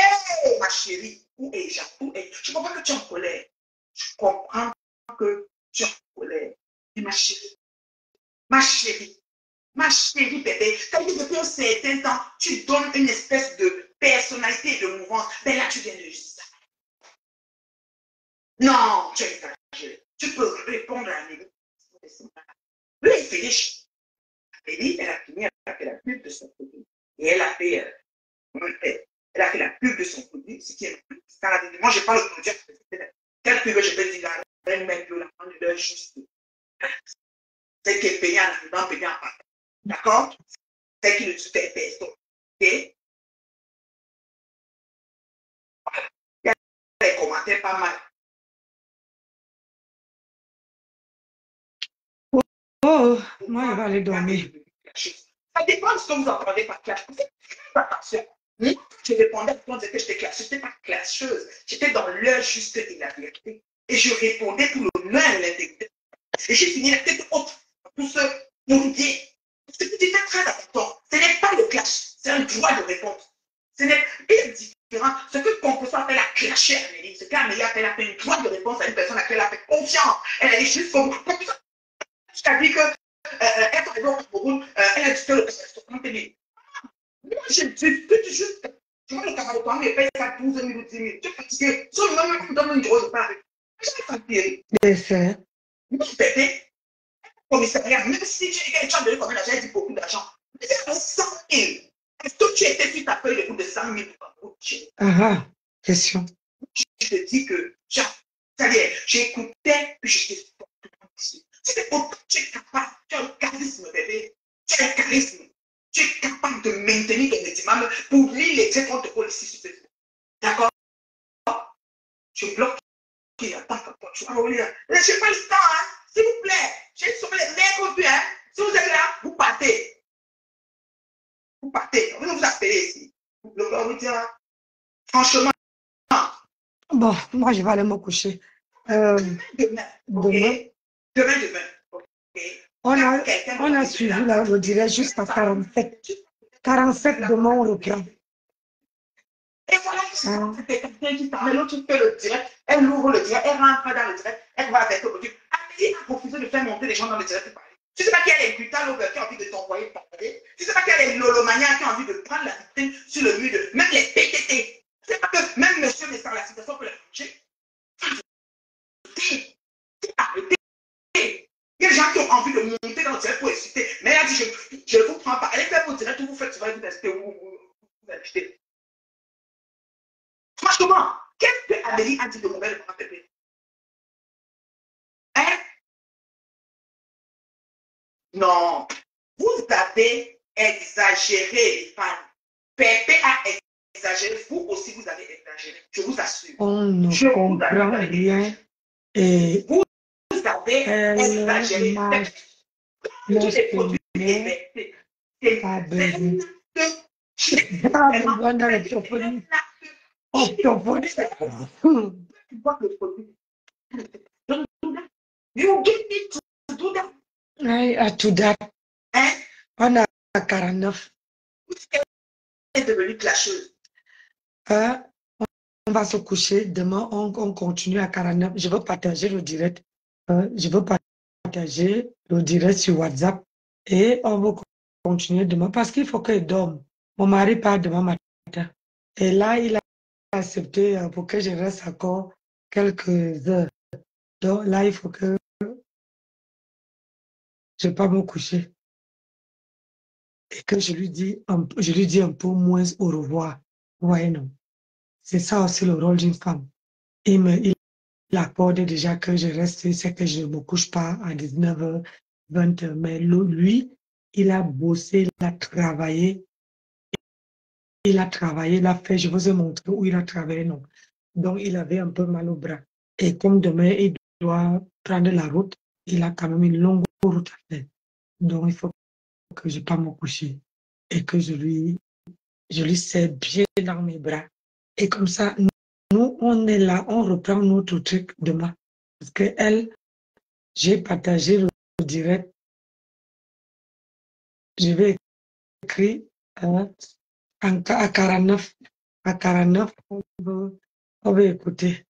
ma chérie, où est-je? Je comprends que tu es en colère. Je comprends que tu es en colère. Et ma chérie, bébé, quand depuis un certain temps, tu donnes une espèce de personnalité de mouvance. Mais là, tu viens de juste ça. Non, tu es exagéré. Tu peux répondre à Amélie. Oui, finish. Amélie, elle a fini, elle a fait la pub de son produit. Et elle a fait la pub de son produit, ce qui est moi, je parle de produit. Quelle pub je peux dire là? Elle met de la main de juste. C'est qui est payé en arrivant, payé en partant. D'accord? C'est qui ne se fait personne. Ok? Il y a des commentaires pas mal. Oh, moi, je vais aller dormir. Ça dépend de ce que vous entendez par clash. Attention. Je répondais à tout le monde que j'étais classeuse. Je n'étais pas classeuse. J'étais dans l'heure juste et la vérité. Et je répondais pour l'honneur et l'intégrité. Et j'ai fini la tête haute pour ce pour dire. Ce que tu fais très important. Ce n'est pas le clash. C'est un droit de réponse. Ce n'est pas différent. Ce que ton professeur appelle la clasher, Amélie. Ce qu'Amélie appelle a fait un droit de réponse à une personne à laquelle elle a fait confiance. Elle a dit juste comme ça. Je t'ai dit que elle par exemple au Cameroun, elle a dit que le restaurant télé. Moi, je dis juste, tu vois le Cameroun, il paye ça 12 000 ou 10 000. Tu es fatigué. Sur le moment, on donne une grosse part. Je suis fatigué. Dessert. Moi, je pétais. commissariat, même si tu as donné combien d'argent, dit beaucoup d'argent. Mais c'est 100 000. Est-ce que tu étais sur ta feuille de route de 100 000 pour question. Je te dis que, c'est-à-dire, j'écoutais, puis je te c'est autant tu es capable, tu as un charisme, bébé. Tu as un charisme. Tu es capable de maintenir ton estimable pour lire les traits qu'on te colle ici sur Facebook. D'accord? Je bloque. Attends, tu vas relire. Laissez pas le temps, hein? S'il vous plaît. J'ai sauvé les mecs au but, hein? Si vous êtes là, vous partez. Vous partez. On va vous appeler ici. Vous bloquez, on vous dit, franchement. Bon, moi, je vais aller me coucher. Demain. Okay. Demain. Okay. On a suivi le direct jusqu'à 47. 47 demain, on reprend. Et voilà, c'est quelqu'un qui t'amène, l'autre fait le direct, elle ouvre le direct, elle rentre dans le direct, elle va avec le produit. Amélie a refusé de faire monter les gens dans le direct pour parler. Tu sais pas qu'il y a les putains qui ont envie de t'envoyer parler. Tu sais pas qu'il y a les lolomaniens qui ont envie de prendre la vitrine sur le mur de même les PTT. Tu sais pas que même monsieur n'est sans la situation peut la changer. Arrêtez. Il y a des gens qui ont envie de monter dans le direct pour exciter. Mais elle a dit, je ne vous prends pas. Allez faire vos directs, vous faites, vous tester, vous achetez. Franchement, qu'est-ce que Amélie a dit de mauvais devant Pépé? Hein? Non. Vous avez exagéré, les femmes. Pépé a exagéré. Vous aussi, vous avez exagéré. Je vous assure. On ne comprend rien. Et vous avez exagéré. Tous les produits déversés. C'est pas besoin. Pas besoin dans les toponies. Tu vois le produit. You give me to do that. À tout date. Hein? On a 49. Elle est devenue clasheuse. On va se coucher. Demain, on continue à 49. Je veux partager le direct. Je veux partager le direct sur WhatsApp. Et on va continuer demain parce qu'il faut qu'il dorme. Mon mari part demain matin. Et là, il a accepté pour que je reste encore quelques heures. Donc là, il faut que je ne vais pas me coucher. Et que je lui dis un peu moins au revoir. Ouais, non. C'est ça aussi le rôle d'une femme. Il accorde déjà que je reste, c'est que je ne me couche pas à 19h, 20h. Mais lui, il a bossé, il a travaillé. Il a fait, je vous ai montré où il a travaillé, non. Donc, il avait un peu mal au bras. Et comme demain, il doit prendre la route, il a quand même une longue route à faire. Donc, il faut que je ne pas me coucher et que je lui serre bien dans mes bras. Et comme ça, nous, on est là, on reprend notre truc demain. Parce que elle, j'ai partagé le direct. Je vais écrire à 49. À 49, on va écouter.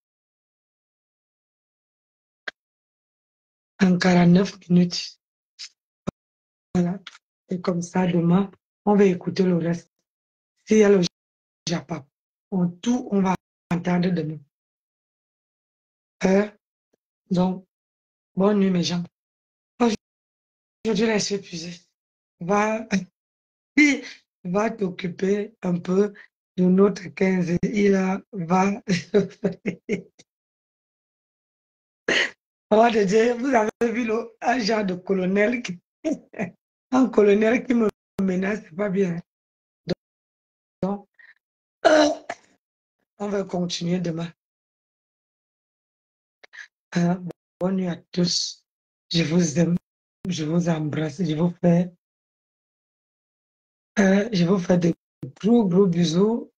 En 49 minutes. Voilà. Et comme ça, demain, on va écouter le reste. S'il y a le Japon, tout, on va entendre demain. Donc, bonne nuit, mes gens. Aujourd'hui, là, je suis épuisée. Va t'occuper un peu de notre 15. Va. On va te dire, vous avez vu un genre de colonel, un colonel qui me menace, c'est pas bien. Donc, on va continuer demain. Bonne nuit à tous. Je vous aime. Je vous embrasse. Je vous fais de gros bisous.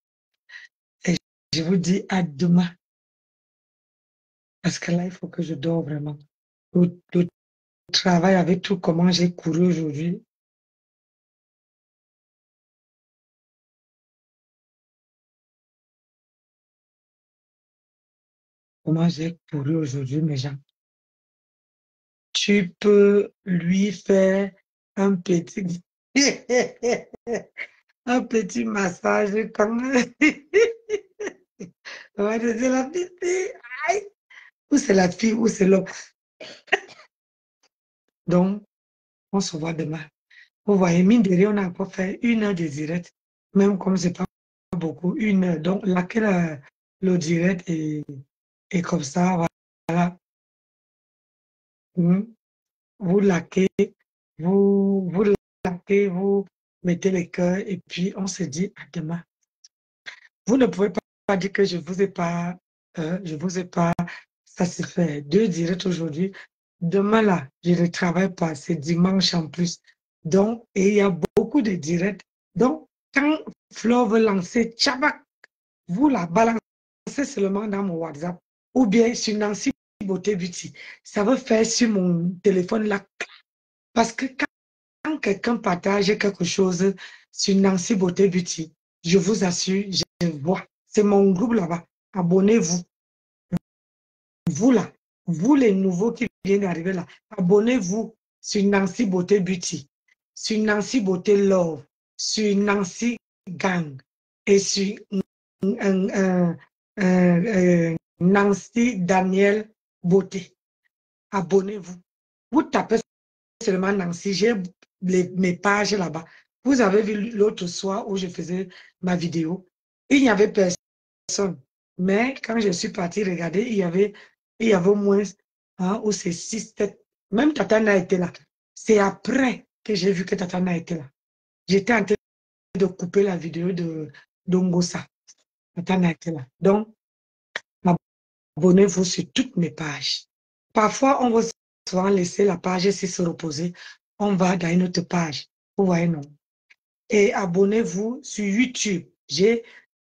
Et je vous dis à demain. Parce que là, il faut que je dors vraiment. Le travail avec tout comment j'ai couru aujourd'hui. Comment j'ai couru aujourd'hui, mes gens. Tu peux lui faire un petit un petit massage comme on va te dire la petite. Aïe. Ou c'est la fille ou c'est l'homme. Donc On se voit demain. Vous voyez, mine de rien, on a encore fait 1 heure de direct, même comme c'est pas beaucoup, 1 heure. Donc, laquelle le direct est comme ça, voilà. Vous likez, vous likez, vous mettez les cœurs et puis on se dit à demain. Vous ne pouvez pas dire que je vous ai pas satisfait. 2 directs aujourd'hui. Demain là, je ne travaille pas, c'est dimanche en plus. Donc, et il y a beaucoup de directs. Donc, quand Flo veut lancer Tchabak, vous la balancez seulement dans mon WhatsApp ou bien sur Nancy Beauté Beauty. Ça veut faire sur mon téléphone là. Parce que quand quelqu'un partage quelque chose sur Nancy Beauté Beauty, je vous assure, je vois. C'est mon groupe là-bas. Abonnez-vous. Vous là, vous les nouveaux qui viennent d'arriver là, abonnez-vous sur Nancy Beauté Beauty, sur Nancy Beauté Love, sur Nancy Gang et sur Nancy Daniel Beauté. Abonnez-vous. Vous tapez seulement Nancy, j'ai mes pages là-bas. Vous avez vu l'autre soir où je faisais ma vidéo, il n'y avait personne. Mais quand je suis partie regarder, il y avait au moins, où c'est 6 têtes. Même Tatana était là. C'est après que j'ai vu que Tatana était là. J'étais en train de couper la vidéo de Ngosa. Tatana était là. Donc, abonnez-vous sur toutes mes pages. Parfois, on va souvent laisser la page se reposer. On va dans une autre page. Vous voyez, non? Et abonnez-vous sur YouTube. J'ai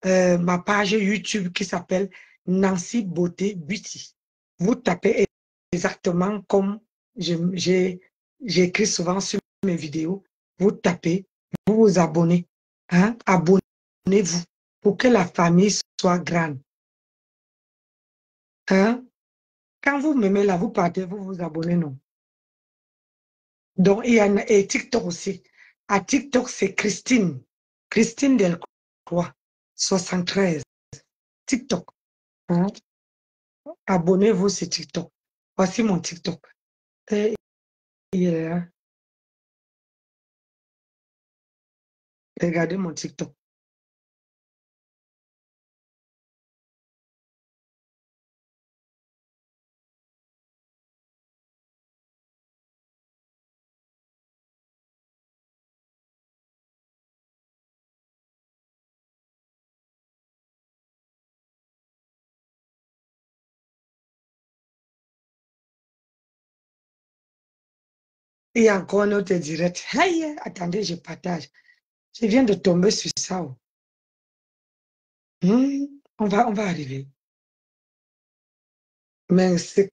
ma page YouTube qui s'appelle Nancy Beauté Beauty. Vous tapez exactement comme j'écris souvent sur mes vidéos. Vous tapez, vous vous abonnez. Hein? Abonnez-vous pour que la famille soit grande. Hein? Quand vous m'aimez là, vous partez, vous vous abonnez, non? Donc, il y a et TikTok aussi. À TikTok, c'est Christine Delcroix, 73. TikTok. Hein? Abonnez-vous sur TikTok. Voici mon TikTok. Et il est là. Regardez mon TikTok. Il y a encore un autre direct. Hey, attendez, je partage. Je viens de tomber sur ça. On va arriver. Mais c'est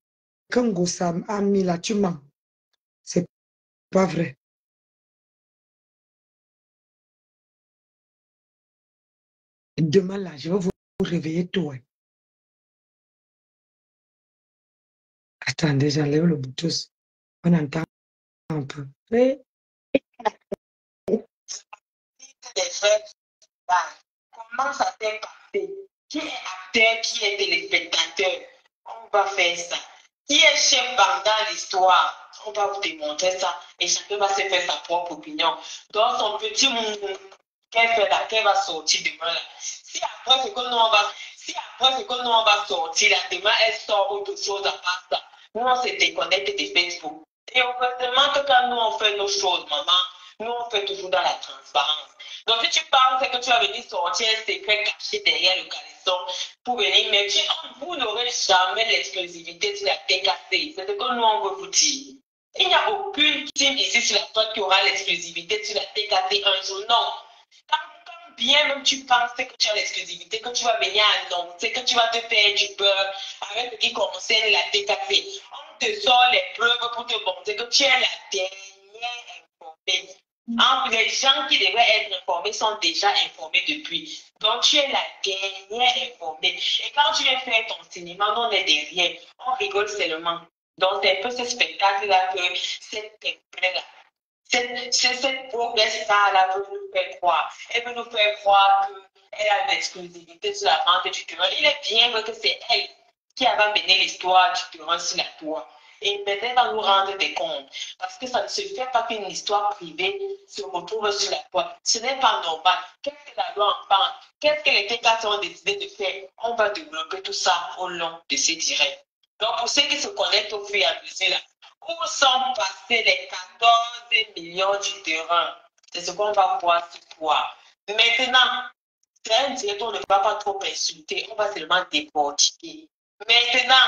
quand Gossa a mis là, tu mens. C'est pas vrai. Demain là, je vais vous réveiller tôt. Hein. Attendez, j'enlève le Bluetooth. On entend un peu. Et... Comment ça s'est passé? Qui est acteur, qui est téléspectateur? On va faire ça. Qui est chef dans l'histoire? On va vous démontrer ça et chacun va se faire sa propre opinion. Dans son petit monde qu'elle fait là, qu'elle va sortir demain là. Si après ce que nous on va sortir là, demain elle sort autre chose à part ça. Nous on se déconnecte de Facebook. Et heureusement que quand nous on fait nos choses, maman, nous on fait toujours dans la transparence. Donc si tu penses que tu vas venir sortir un secret caché derrière le caleçon pour venir, mais vous n'aurez jamais l'exclusivité sur la TKC. C'est ce que nous on veut vous dire. Il n'y a aucune team ici sur la toile qui aura l'exclusivité sur la TKC un jour. Non. Quand bien même tu penses que tu as l'exclusivité, que tu vas venir annoncer, que tu vas te faire du beurre avec ce qui concerne la TKC, on te sort les preuves pour te montrer que tu es la dernière informée. Les gens qui devraient être informés sont déjà informés depuis. Donc, tu es la dernière informée. Et quand tu viens faire ton cinéma, nous, on est derrière. On rigole seulement. Donc, c'est un peu ce spectacle-là que cette temple-là, cette progresse-là veut nous faire croire. Elle veut nous faire croire qu'elle a l'exclusivité sur la vente du terrain. Il est bien vrai que c'est elle qui a mené l'histoire du terrain sur la toile. Et maintenant, elle va nous rendre des comptes. Parce que ça ne se fait pas qu'une histoire privée se retrouve sur la toile. Ce n'est pas normal. Qu'est-ce que la loi en parle? Qu'est-ce que les T4 ont décidé de faire? On va développer tout ça au long de ces directs. Donc, pour ceux qui se connectent au fur et à mesure, là, où sont passés les 14 millions du terrain? C'est ce qu'on va voir ce soir. Maintenant, c'est un direct, on ne va pas trop insulter, on va seulement décortiquer. Maintenant,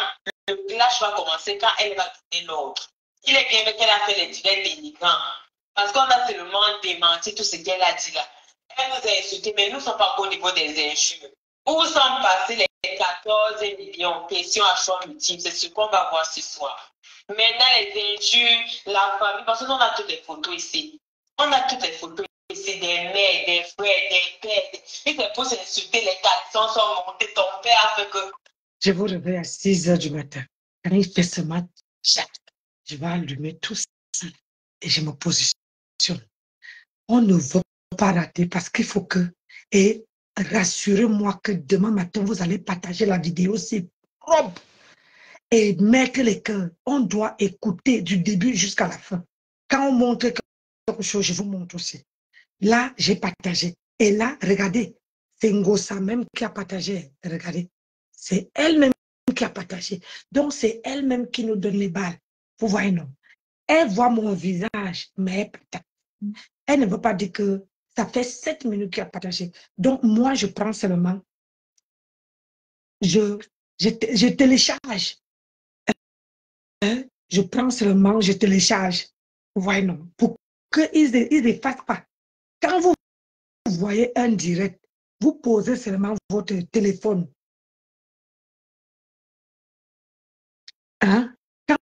le clash va commencer quand elle va donner l'ordre. Il est bien qu'elle a fait les directs dénigrants. Parce qu'on a seulement démenti tout ce qu'elle a dit là. Elle nous a insultés, mais nous ne sommes pas au niveau des injures. Où sont passés les 14 millions? Question à choix multiple, c'est ce qu'on va voir ce soir. Maintenant, les injures, la famille, parce qu'on a toutes les photos ici. On a toutes les photos ici, des mères, des frères, des pères. Et c'est pour s'insulter, les caleçons sont montés, ton père a fait que... Je vous réveille à 6 h du matin. Quand il fait ce match, je vais allumer tout ça et je me positionne. On ne va pas rater parce qu'il faut que... Et rassurez-moi que demain matin, vous allez partager la vidéo, c'est propre. Et mettre les cœurs. On doit écouter du début jusqu'à la fin. Quand on montre quelque chose, je vous montre aussi. Là, j'ai partagé. Et là, regardez, c'est Ngosa même qui a partagé. Regardez, c'est elle-même qui a partagé. Donc, c'est elle-même qui nous donne les balles. Vous voyez, non? Elle voit mon visage, mais elle ne veut pas dire que ça fait 7 minutes qu'elle a partagé. Donc, moi, je prends seulement, je télécharge. Hein? Je prends seulement, je télécharge. Vous voyez, non? Pour qu'ils n'effacent pas. Quand vous voyez un direct, vous posez seulement votre téléphone. Hein? Quand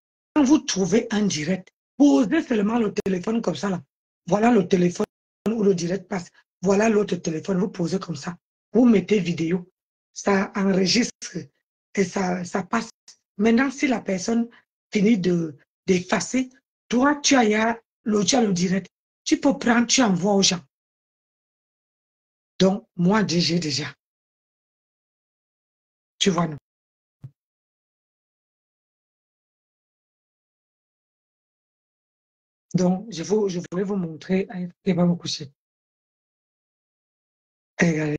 vous trouvez un direct, posez seulement le téléphone comme ça. Là. Voilà le téléphone où le direct passe. Voilà l'autre téléphone, vous posez comme ça. Vous mettez vidéo, ça enregistre et ça passe. Maintenant, si la personne finit d'effacer, toi, tu as le direct. Tu peux prendre, tu envoies aux gens. Donc, moi, j'ai déjà. Tu vois, non? Donc, je voulais vous montrer. Il va me coucher. Regardez.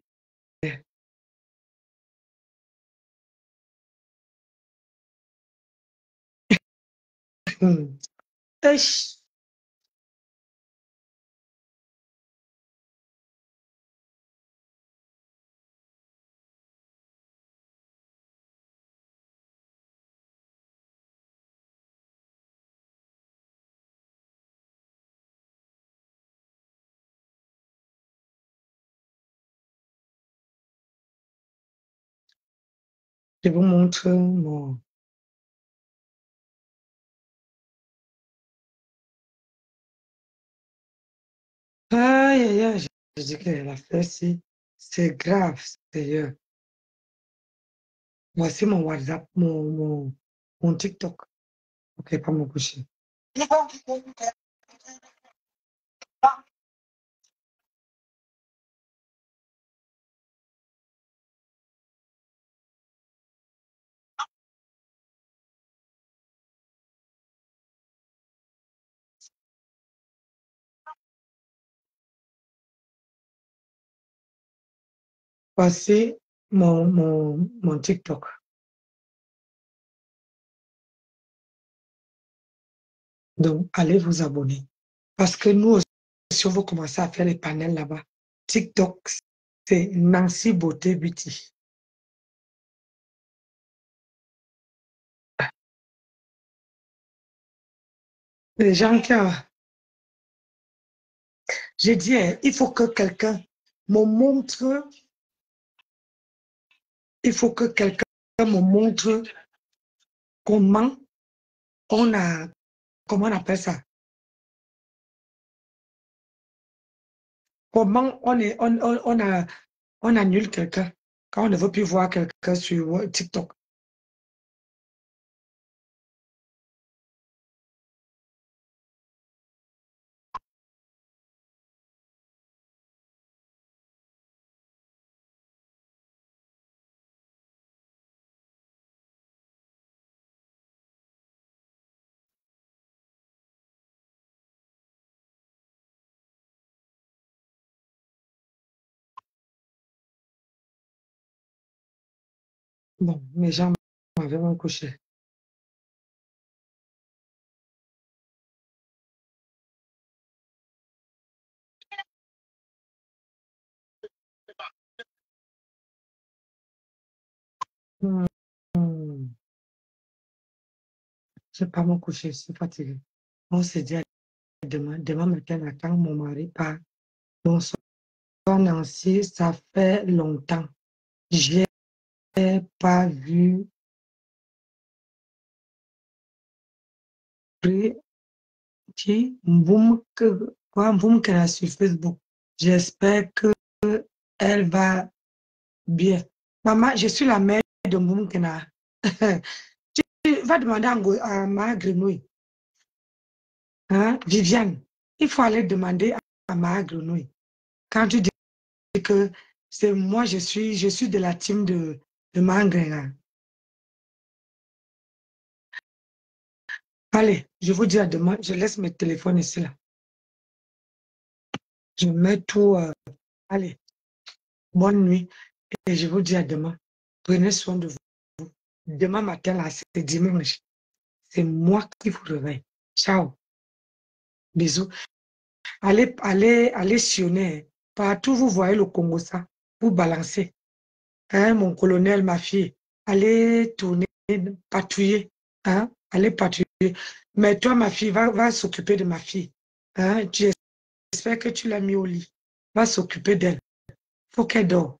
Eish. Je vous montre mon... Aïe, aïe, aïe, je dis qu'elle a fait, c'est grave, sérieux. Voici mon WhatsApp, mon TikTok. Ok, pas me coucher. Voici mon TikTok. Donc, allez vous abonner. Parce que nous aussi, on va commencer à faire les panels là-bas. TikTok, c'est Nancy Beauté Beauty. Les gens qui... J'ai dit, il faut que quelqu'un me montre, il faut que quelqu'un me montre comment comment on appelle ça? Comment on annule quelqu'un quand on ne veut plus voir quelqu'un sur TikTok. Bon, mes gens m'avaient même couché. Hmm. Je ne vais pas me coucher, je suis fatiguée. On se dit à demain. Demain matin, quand mon mari part. Bonsoir Nancy, ça fait longtemps. Je n'ai pas vu qui Mboum que là sur Facebook. J'espère qu'elle va bien. Maman, je suis la mère de Mboum Kena. Tu vas demander à ma grenouille. Hein, Viviane, il faut aller demander à ma grenouille. Quand tu dis que c'est moi, je suis de la team de ma grenouille. Allez, je vous dis à demain. Je laisse mes téléphones ici là. Je mets tout. Allez, bonne nuit. Et je vous dis à demain. Prenez soin de vous. Demain matin, là, c'est dimanche. C'est moi qui vous réveille. Ciao. Bisous. Allez sionner. Partout, vous voyez le Congo, ça. Vous balancez. Hein, mon colonel, ma fille. Allez tourner, patrouiller. Hein? Allez patrouiller. Mais toi, ma fille, va s'occuper de ma fille. Hein? J'espère que tu l'as mis au lit. Va s'occuper d'elle. Faut qu'elle dort.